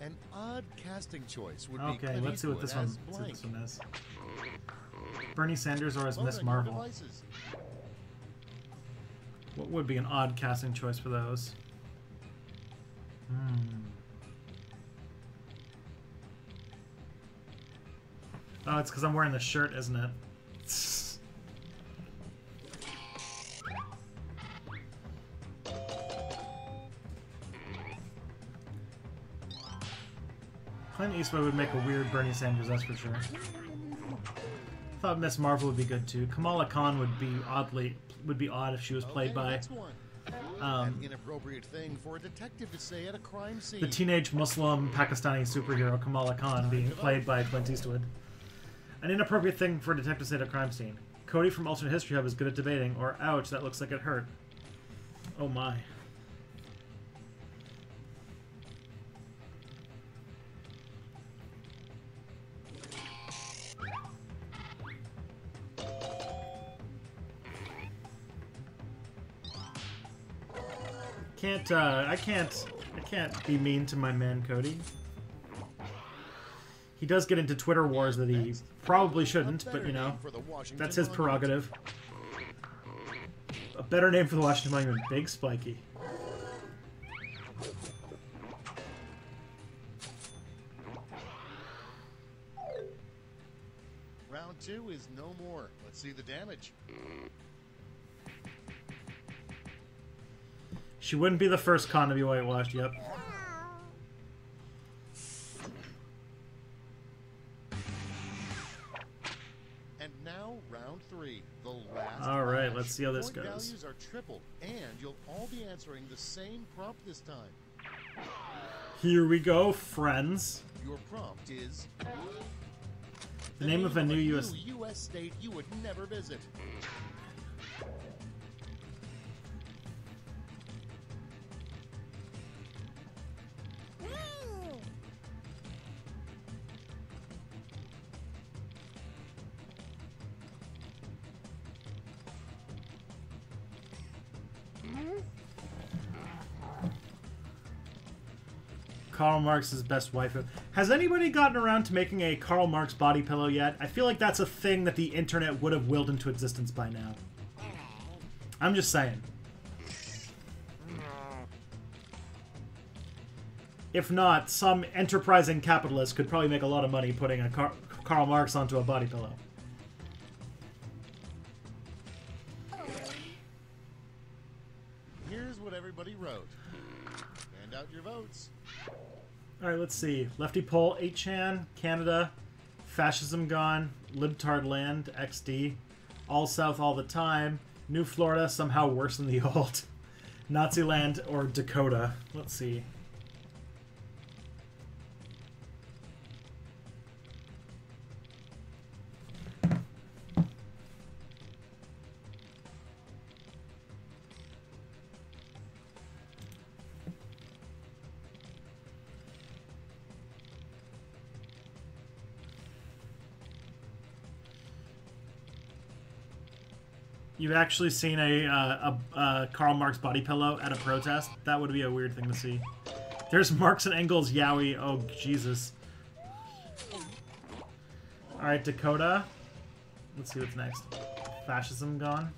an odd casting choice would be Okay, let's see what this one is. Bernie Sanders or as Miss Marvel. What would be an odd casting choice for those? Oh, it's because I'm wearing the shirt, isn't it? Clint Eastwood would make a weird Bernie Sanders, that's for sure. Thought Miss Marvel would be good too. Kamala Khan would be odd if she was played by an inappropriate thing for a detective to say at a crime scene. The teenage Muslim Pakistani superhero Kamala Khan being played by Clint Eastwood. An inappropriate thing for a detective to say at a crime scene. Cody from Alternate History Hub is good at debating, or ouch, that looks like it hurt. Oh my. I can't be mean to my man Cody. He does get into Twitter wars that he probably shouldn't, but you know, that's his prerogative. A better name for the Washington Monument, Big Spiky. Round 2 is no more. Let's see the damage. She wouldn't be the first con to be whitewashed, yep. And now, round 3, the last. Alright, let's see how this goes. Values are tripled, and you'll all be answering the same prompt this time. Here we go, friends. Your prompt is... The name of a new U.S. U.S. state you would never visit. Karl Marx's best waifu. Has anybody gotten around to making a Karl Marx body pillow yet? I feel like that's a thing that the internet would have willed into existence by now. I'm just saying. If not, some enterprising capitalist could probably make a lot of money putting a Karl Marx onto a body pillow. Here's what everybody wrote. Hand out your votes. Alright, let's see. Lefty Pole, 8chan, Canada, Fascism Gone, Libtard Land, XD, All South All the Time, New Florida, somehow worse than the old, Nazi Land, or Dakota. Let's see. You've actually seen a Karl Marx body pillow at a protest? That would be a weird thing to see. There's Marx and Engels Yowie. Oh, Jesus. Alright, Dakota. Let's see what's next. Fascism Gone.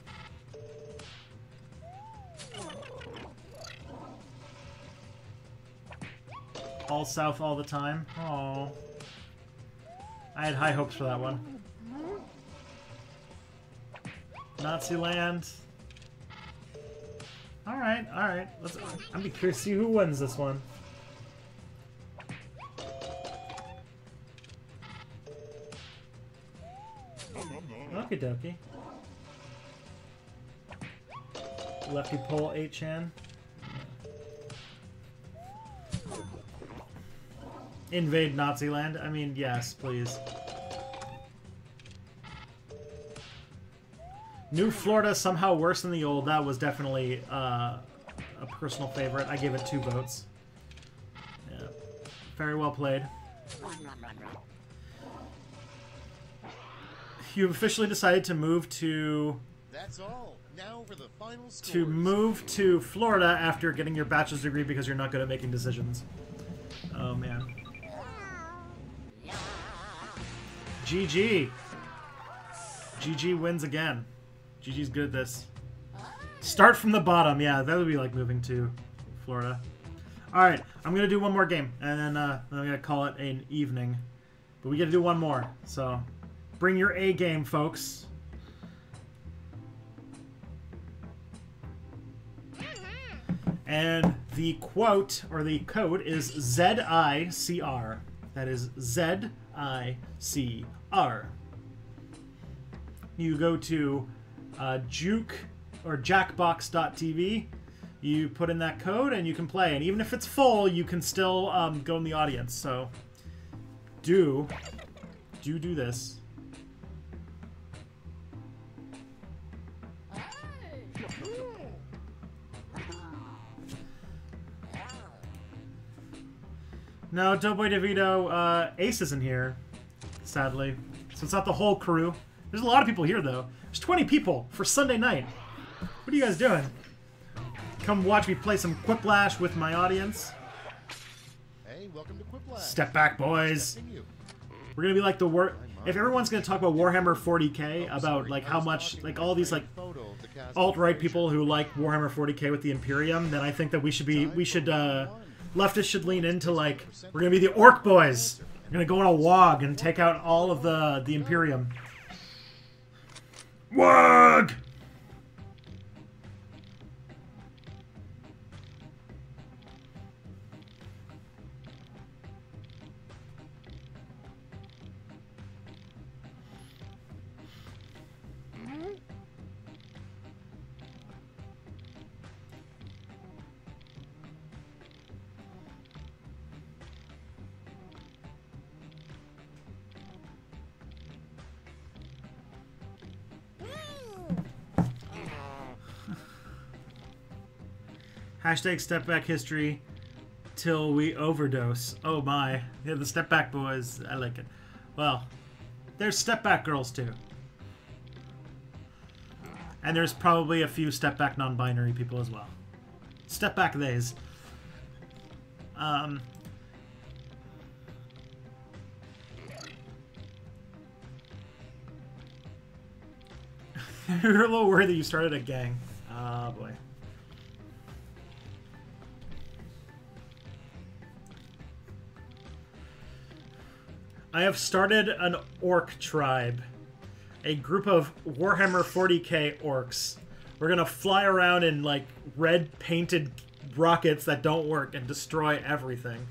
All South All the Time. Oh, I had high hopes for that one. Nazi Land. Alright, alright. I'm be curious to see who wins this one. Okie dokie. Lefty Pole 8chan. Invade Nazi Land? I mean, yes, please. New Florida, somehow worse than the old. That was definitely a personal favorite. I gave it 2 votes. Yeah. Very well played. You've officially decided to move to... That's all. Now for the final scores. To move to Florida after getting your bachelor's degree because you're not good at making decisions. Oh, man. GG. GG wins again. GG's good at this. Start from the bottom. Yeah, that would be like moving to Florida. Alright, I'm going to do one more game. And then I'm going to call it an evening. But we got to do one more. So, bring your A game, folks. And the quote, or the code, is ZICR. That is ZICR. You go to juke or jackbox.tv, you put in that code and you can play. And even if it's full, you can still go in the audience. So do this. No, Doughboy DeVito, Ace isn't here, sadly. So it's not the whole crew. There's a lot of people here, though. There's 20 people for Sunday night. What are you guys doing? Come watch me play some Quiplash with my audience. Hey, welcome to Quiplash. Step back, boys. We're gonna be like the if everyone's gonna talk about Warhammer 40k, about like how much, like all these like alt-right people who like Warhammer 40k with the Imperium, then I think that leftists should lean into like, we're gonna be the Orc boys. We're gonna go on a WOG and take out all of the Imperium. WOG! Hashtag step back history till we overdose. Oh my. Yeah, the step back boys. I like it. Well, there's step back girls too. And there's probably a few step back non-binary people as well. Step back theys. You're a little worried that you started a gang. Oh boy. I have started an orc tribe. A group of Warhammer 40k orcs. We're gonna fly around in, like, red painted rockets that don't work and destroy everything.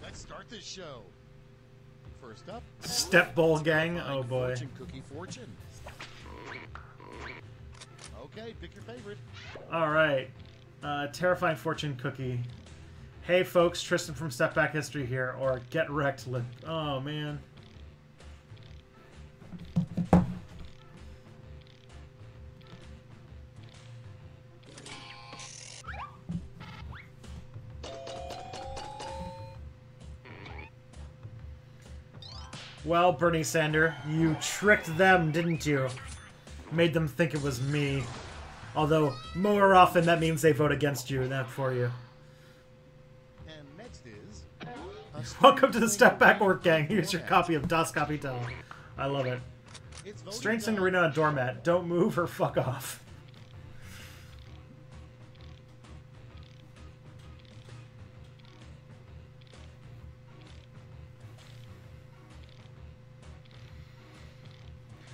Let's start this show. First up, Step Bowl Gang. Oh boy. Fortune Cookie Fortune. Okay, pick your favorite. Alright. Terrifying Fortune Cookie. Hey folks, Tristan from Step Back History here, or Get Wrecked. Oh man. Well, Bernie Sanders, you tricked them, didn't you? Made them think it was me. Although, more often that means they vote against you, not for you. And next is... Welcome to the Step Back Orc Gang. Here's your copy of Das Kapital. I love it. Strange thing to read on a doormat. Don't move or fuck off.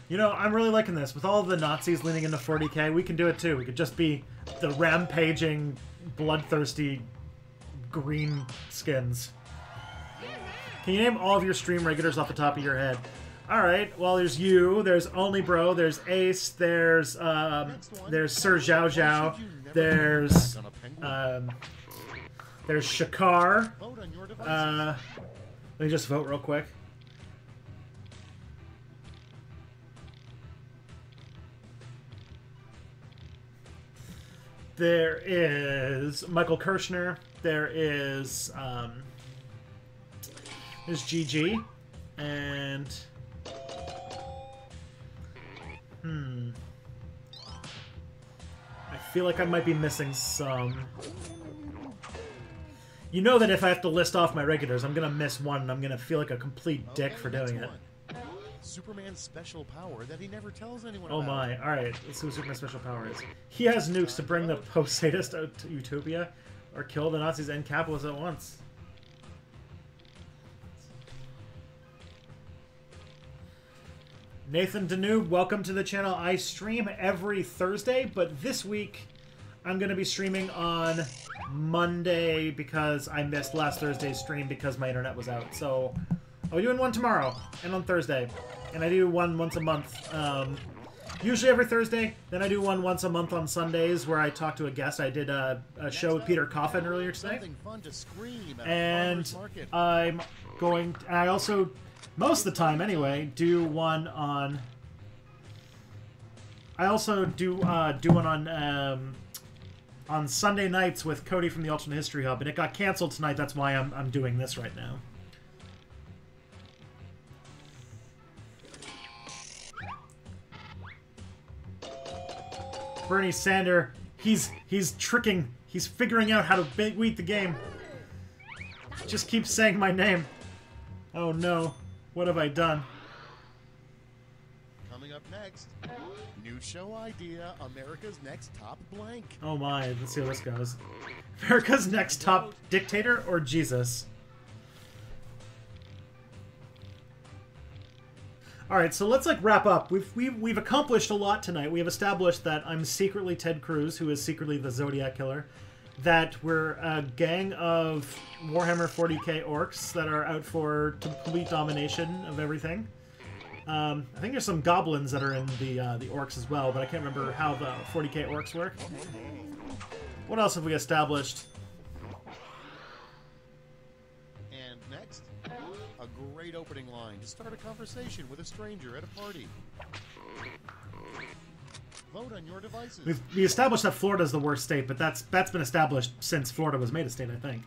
You know, I'm really liking this. With all the Nazis leaning into 40k, we can do it too. We could just be the rampaging, bloodthirsty green skins. Can you name all of your stream regulars off the top of your head? Alright, well, there's you, there's Only Bro, there's Ace, there's Sir Zhao Zhao, there's Shakar. Let me just vote real quick. There is Michael Kirshner. There is there's GG, and I feel like I might be missing some. You know that if I have to list off my regulars, I'm gonna miss one, and I'm gonna feel like a complete dick for doing it. Superman's special power that he never tells anyone about. Oh my, alright, let's see what Superman's special power is. He has nukes to bring the post-sadist out to Utopia, or kill the Nazis and capitalists at once. Nathan Danube, welcome to the channel. I stream every Thursday, but this week I'm going to be streaming on Monday because I missed last Thursday's stream because my internet was out. So I'll be doing one tomorrow and on Thursday. And I do one once a month. Usually every Thursday. Then I do one once a month on Sundays where I talk to a guest. I did a show with Peter Coffin earlier today. And I'm going... I also, most of the time anyway, do one on... I also do one on Sunday nights with Cody from the Alternate History Hub. And it got canceled tonight. That's why I'm doing this right now. Bernie Sanders, he's tricking. He's figuring out how to beat the game. Just keep saying my name. Oh no, what have I done? Coming up next, new show idea, America's Next Top Blank. Oh my, let's see how this goes. America's Next Top Dictator or Jesus? Alright, so let's wrap up. We've accomplished a lot tonight. We have established that I'm secretly Ted Cruz, who is secretly the Zodiac Killer. That we're a gang of Warhammer 40k orcs that are out for complete domination of everything. I think there's some goblins that are in the orcs as well, but I can't remember how the 40k orcs work. What else have we established? And next, a great great opening line to start a conversation with a stranger at a party. Vote on your devices. We established that Florida's the worst state, but that's been established since Florida was made a state, I think.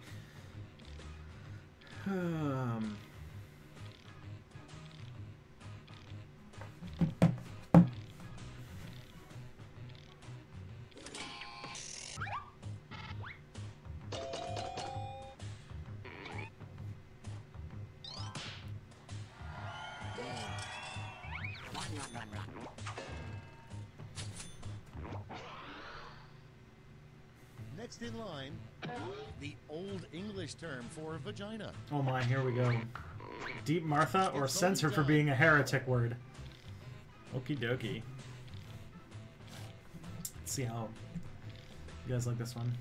Next in line, the Old English term for vagina. Oh my, here we go. Deep Martha or censored for being a heretic word. Okie dokie. Let's see how you guys like this one.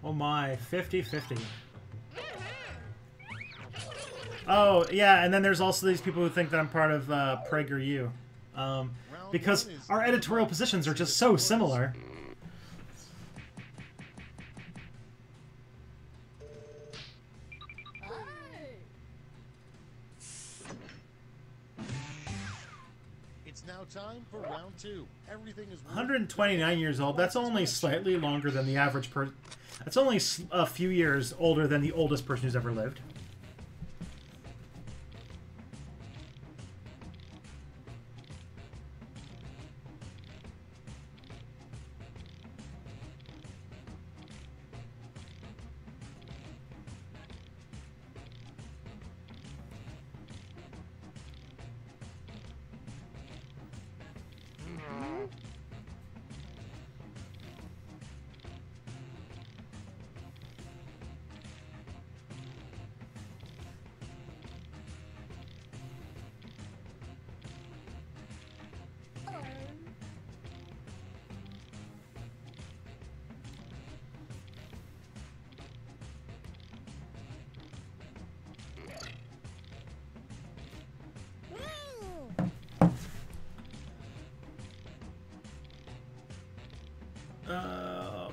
Oh my, 50-50. Oh, yeah, and then there's also these people who think that I'm part of PragerU. Because our editorial positions are just so similar. It's now time for round 2. Everything is 129 years old. That's only slightly longer than the average person. That's only a few years older than the oldest person who's ever lived.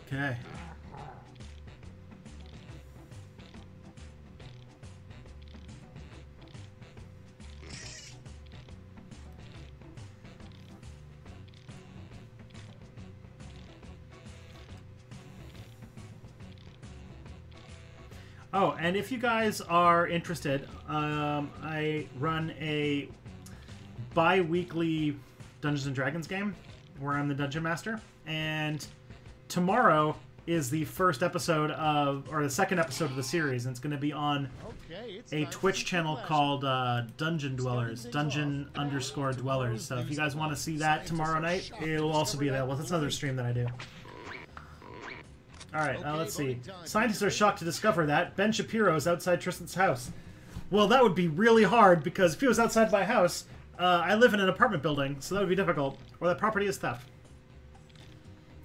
Okay. Oh, and if you guys are interested, I run a bi-weekly Dungeons & Dragons game where I'm the Dungeon Master, and tomorrow is the first episode of, or the second episode of the series, and it's going to be on a Twitch channel called Dungeon Dwellers, Dungeon_Dwellers. So if you guys want to see that tomorrow night, it'll also be available. That's another stream that I do. Alright, let's see. Scientists are shocked to discover that Ben Shapiro is outside Tristan's house. Well, that would be really hard, because if he was outside my house, I live in an apartment building, so that would be difficult. Or that property is theft.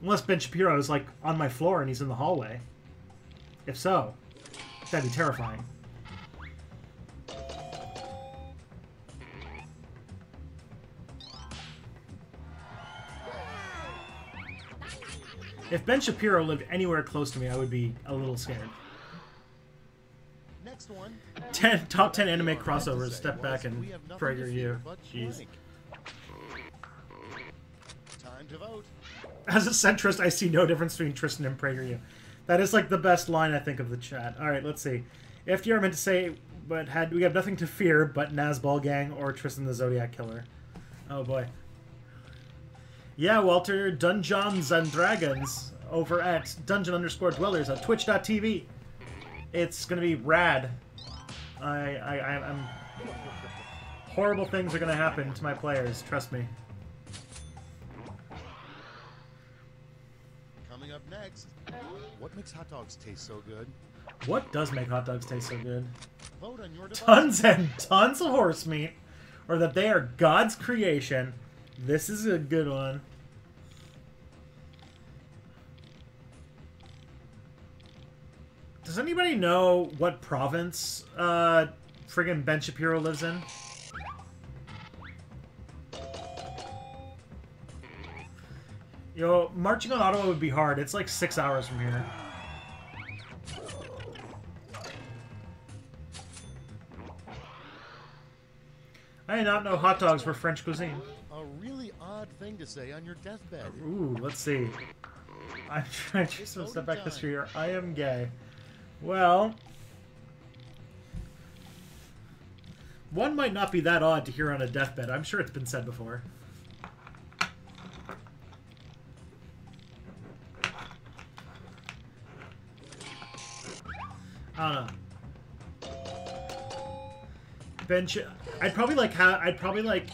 Unless Ben Shapiro is, like, on my floor and he's in the hallway. If so, that'd be terrifying. If Ben Shapiro lived anywhere close to me, I would be a little scared. Next one. Top 10 anime crossovers. Step back and PragerU. Jeez. Time to vote. As a centrist, I see no difference between Tristan and PragerU. That is like the best line, I think, of the chat. Alright, let's see. FDR meant to say, but we have nothing to fear but Nazball Gang or Tristan the Zodiac Killer. Oh boy. Yeah, Walter, Dungeons and Dragons over at Dungeon_Dwellers at Twitch.tv. It's gonna be rad. I'm horrible things are gonna happen to my players, trust me. Coming up next, what makes hot dogs taste so good? What does make hot dogs taste so good? Vote on your device. Tons and tons of horse meat, or that they are God's creation. This is a good one. Does anybody know what province friggin' Ben Shapiro lives in? Yo, marching on Ottawa would be hard. It's like 6 hours from here. I did not know hot dogs were French cuisine. A really odd thing to say on your deathbed. Ooh, let's see. I'm trying to step back history here. I am gay. Well, one might not be that odd to hear on a deathbed. I'm sure it's been said before. I don't know. Bench. I'd probably like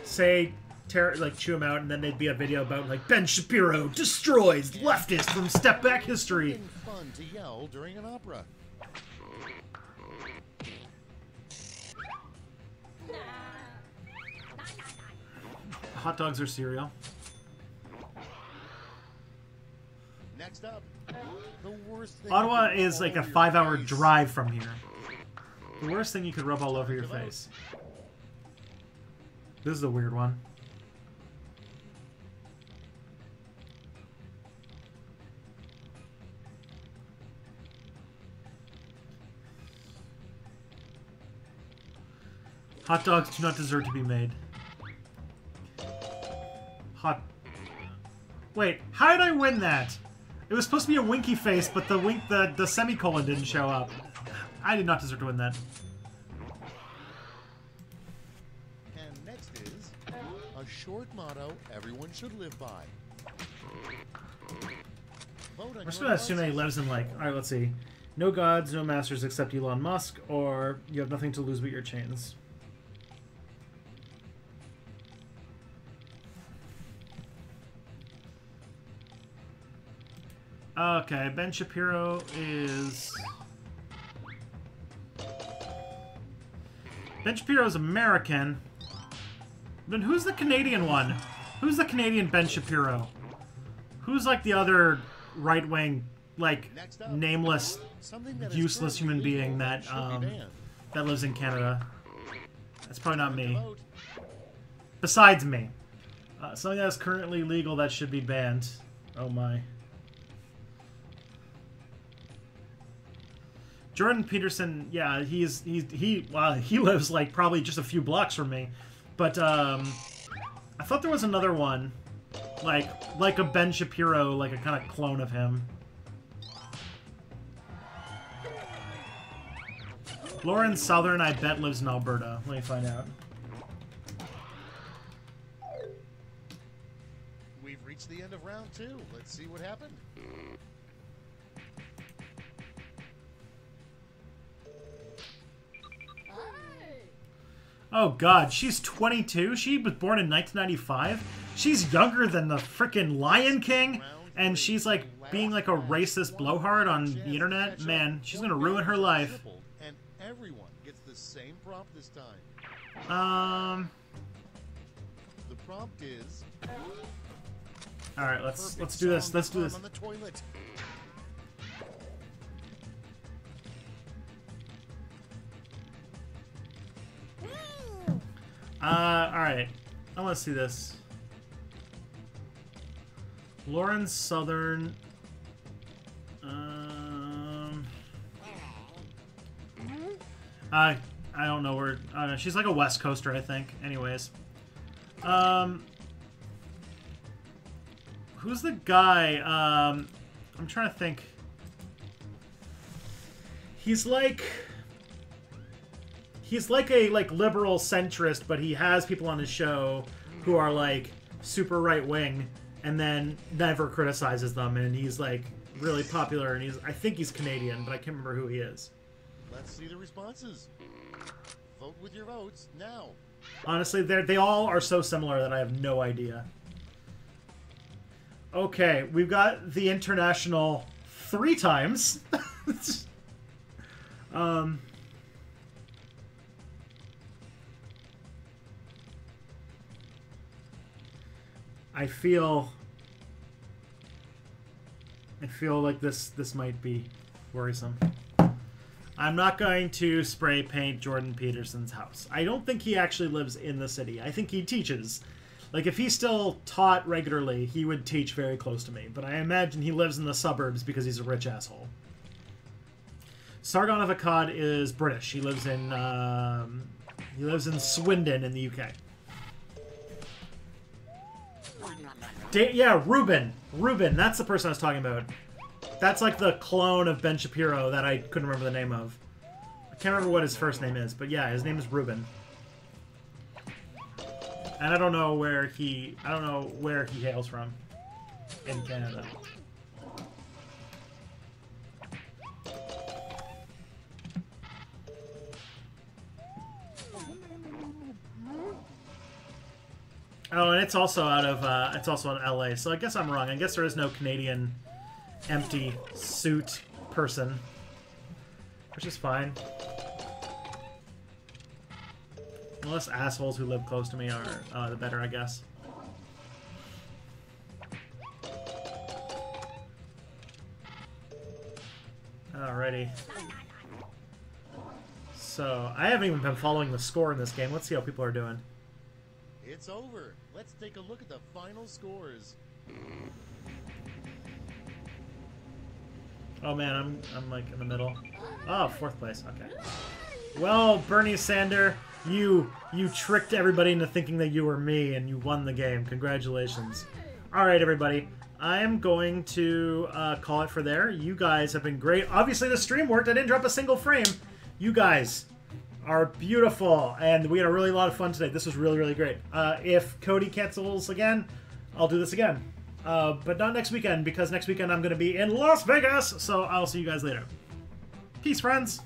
say chew him out, and then there'd be a video about like Ben Shapiro destroys leftist from Step Back History. Fun to yell during an opera. Hot dogs or cereal. Next up, the worst thing. Ottawa is like a 5-hour drive from here. The worst thing you could rub all over your face. This is a weird one. Hot dogs do not deserve to be made. Wait, how did I win that? It was supposed to be a winky face, but the semicolon didn't show up. I did not deserve to win that. And next is a short motto everyone should live by. We're just gonna assume that he lives in like, alright, let's see. No gods, no masters except Elon Musk, or you have nothing to lose but your chains. Okay, Ben Shapiro is... Ben Shapiro's American. Then who's the Canadian one? Who's the Canadian Ben Shapiro? Who's like the other right-wing, like, nameless, useless human being that, that lives in Canada? That's probably not me. Besides me. Something that's currently legal that should be banned. Oh my. Jordan Peterson, yeah, he lives like probably just a few blocks from me, but I thought there was another one, like a Ben Shapiro, like a kind of clone of him. Lauren Southern, I bet, lives in Alberta. Let me find out. We've reached the end of round 2. Let's see what happened. Oh god, she's 22? She was born in 1995? She's younger than the frickin' Lion King? And she's like being like a racist blowhard on the internet? Man, she's gonna ruin her life. And everyone gets the same prompt this time. The prompt is... Alright, let's do this. Let's do this. On the toilet. Alright. I want to see this. Lauren Southern. I don't know where. I don't know. She's like a West Coaster, I think. Anyways. Who's the guy? I'm trying to think. He's like a liberal centrist, but he has people on his show who are like super right wing, and then never criticizes them. And he's like really popular, and I think he's Canadian, but I can't remember who he is. Let's see the responses. Vote with your votes now. Honestly, they all are so similar that I have no idea. Okay, we've got the international 3 times. I feel like this might be worrisome. I'm not going to spray paint Jordan Peterson's house. I don't think he actually lives in the city. I think he teaches. Like, if he still taught regularly, he would teach very close to me. But I imagine he lives in the suburbs because he's a rich asshole. Sargon of Akkad is British. He lives in Swindon in the UK. Yeah, Ruben. Ruben, that's the person I was talking about. That's like the clone of Ben Shapiro that I couldn't remember the name of. I can't remember what his first name is, but yeah, his name is Ruben. And I don't know where he hails from in Canada. Oh, and it's also out of it's also in LA. So I guess I'm wrong. I guess there is no Canadian empty suit person, which is fine. The less assholes who live close to me are, the better, I guess. Alrighty. So, I haven't even been following the score in this game. Let's see how people are doing. It's over. Let's take a look at the final scores. Oh man, I'm like in the middle. Oh, fourth place. Okay. Well, Bernie Sander, you tricked everybody into thinking that you were me, and you won the game. Congratulations. All right, everybody. I am going to call it for there. You guys have been great. Obviously, the stream worked. I didn't drop a single frame. You guys are beautiful, and we had a really lot of fun today. This was really, really great. If Cody cancels again, I'll do this again. But not next weekend, because next weekend I'm going to be in Las Vegas, so I'll see you guys later. Peace, friends!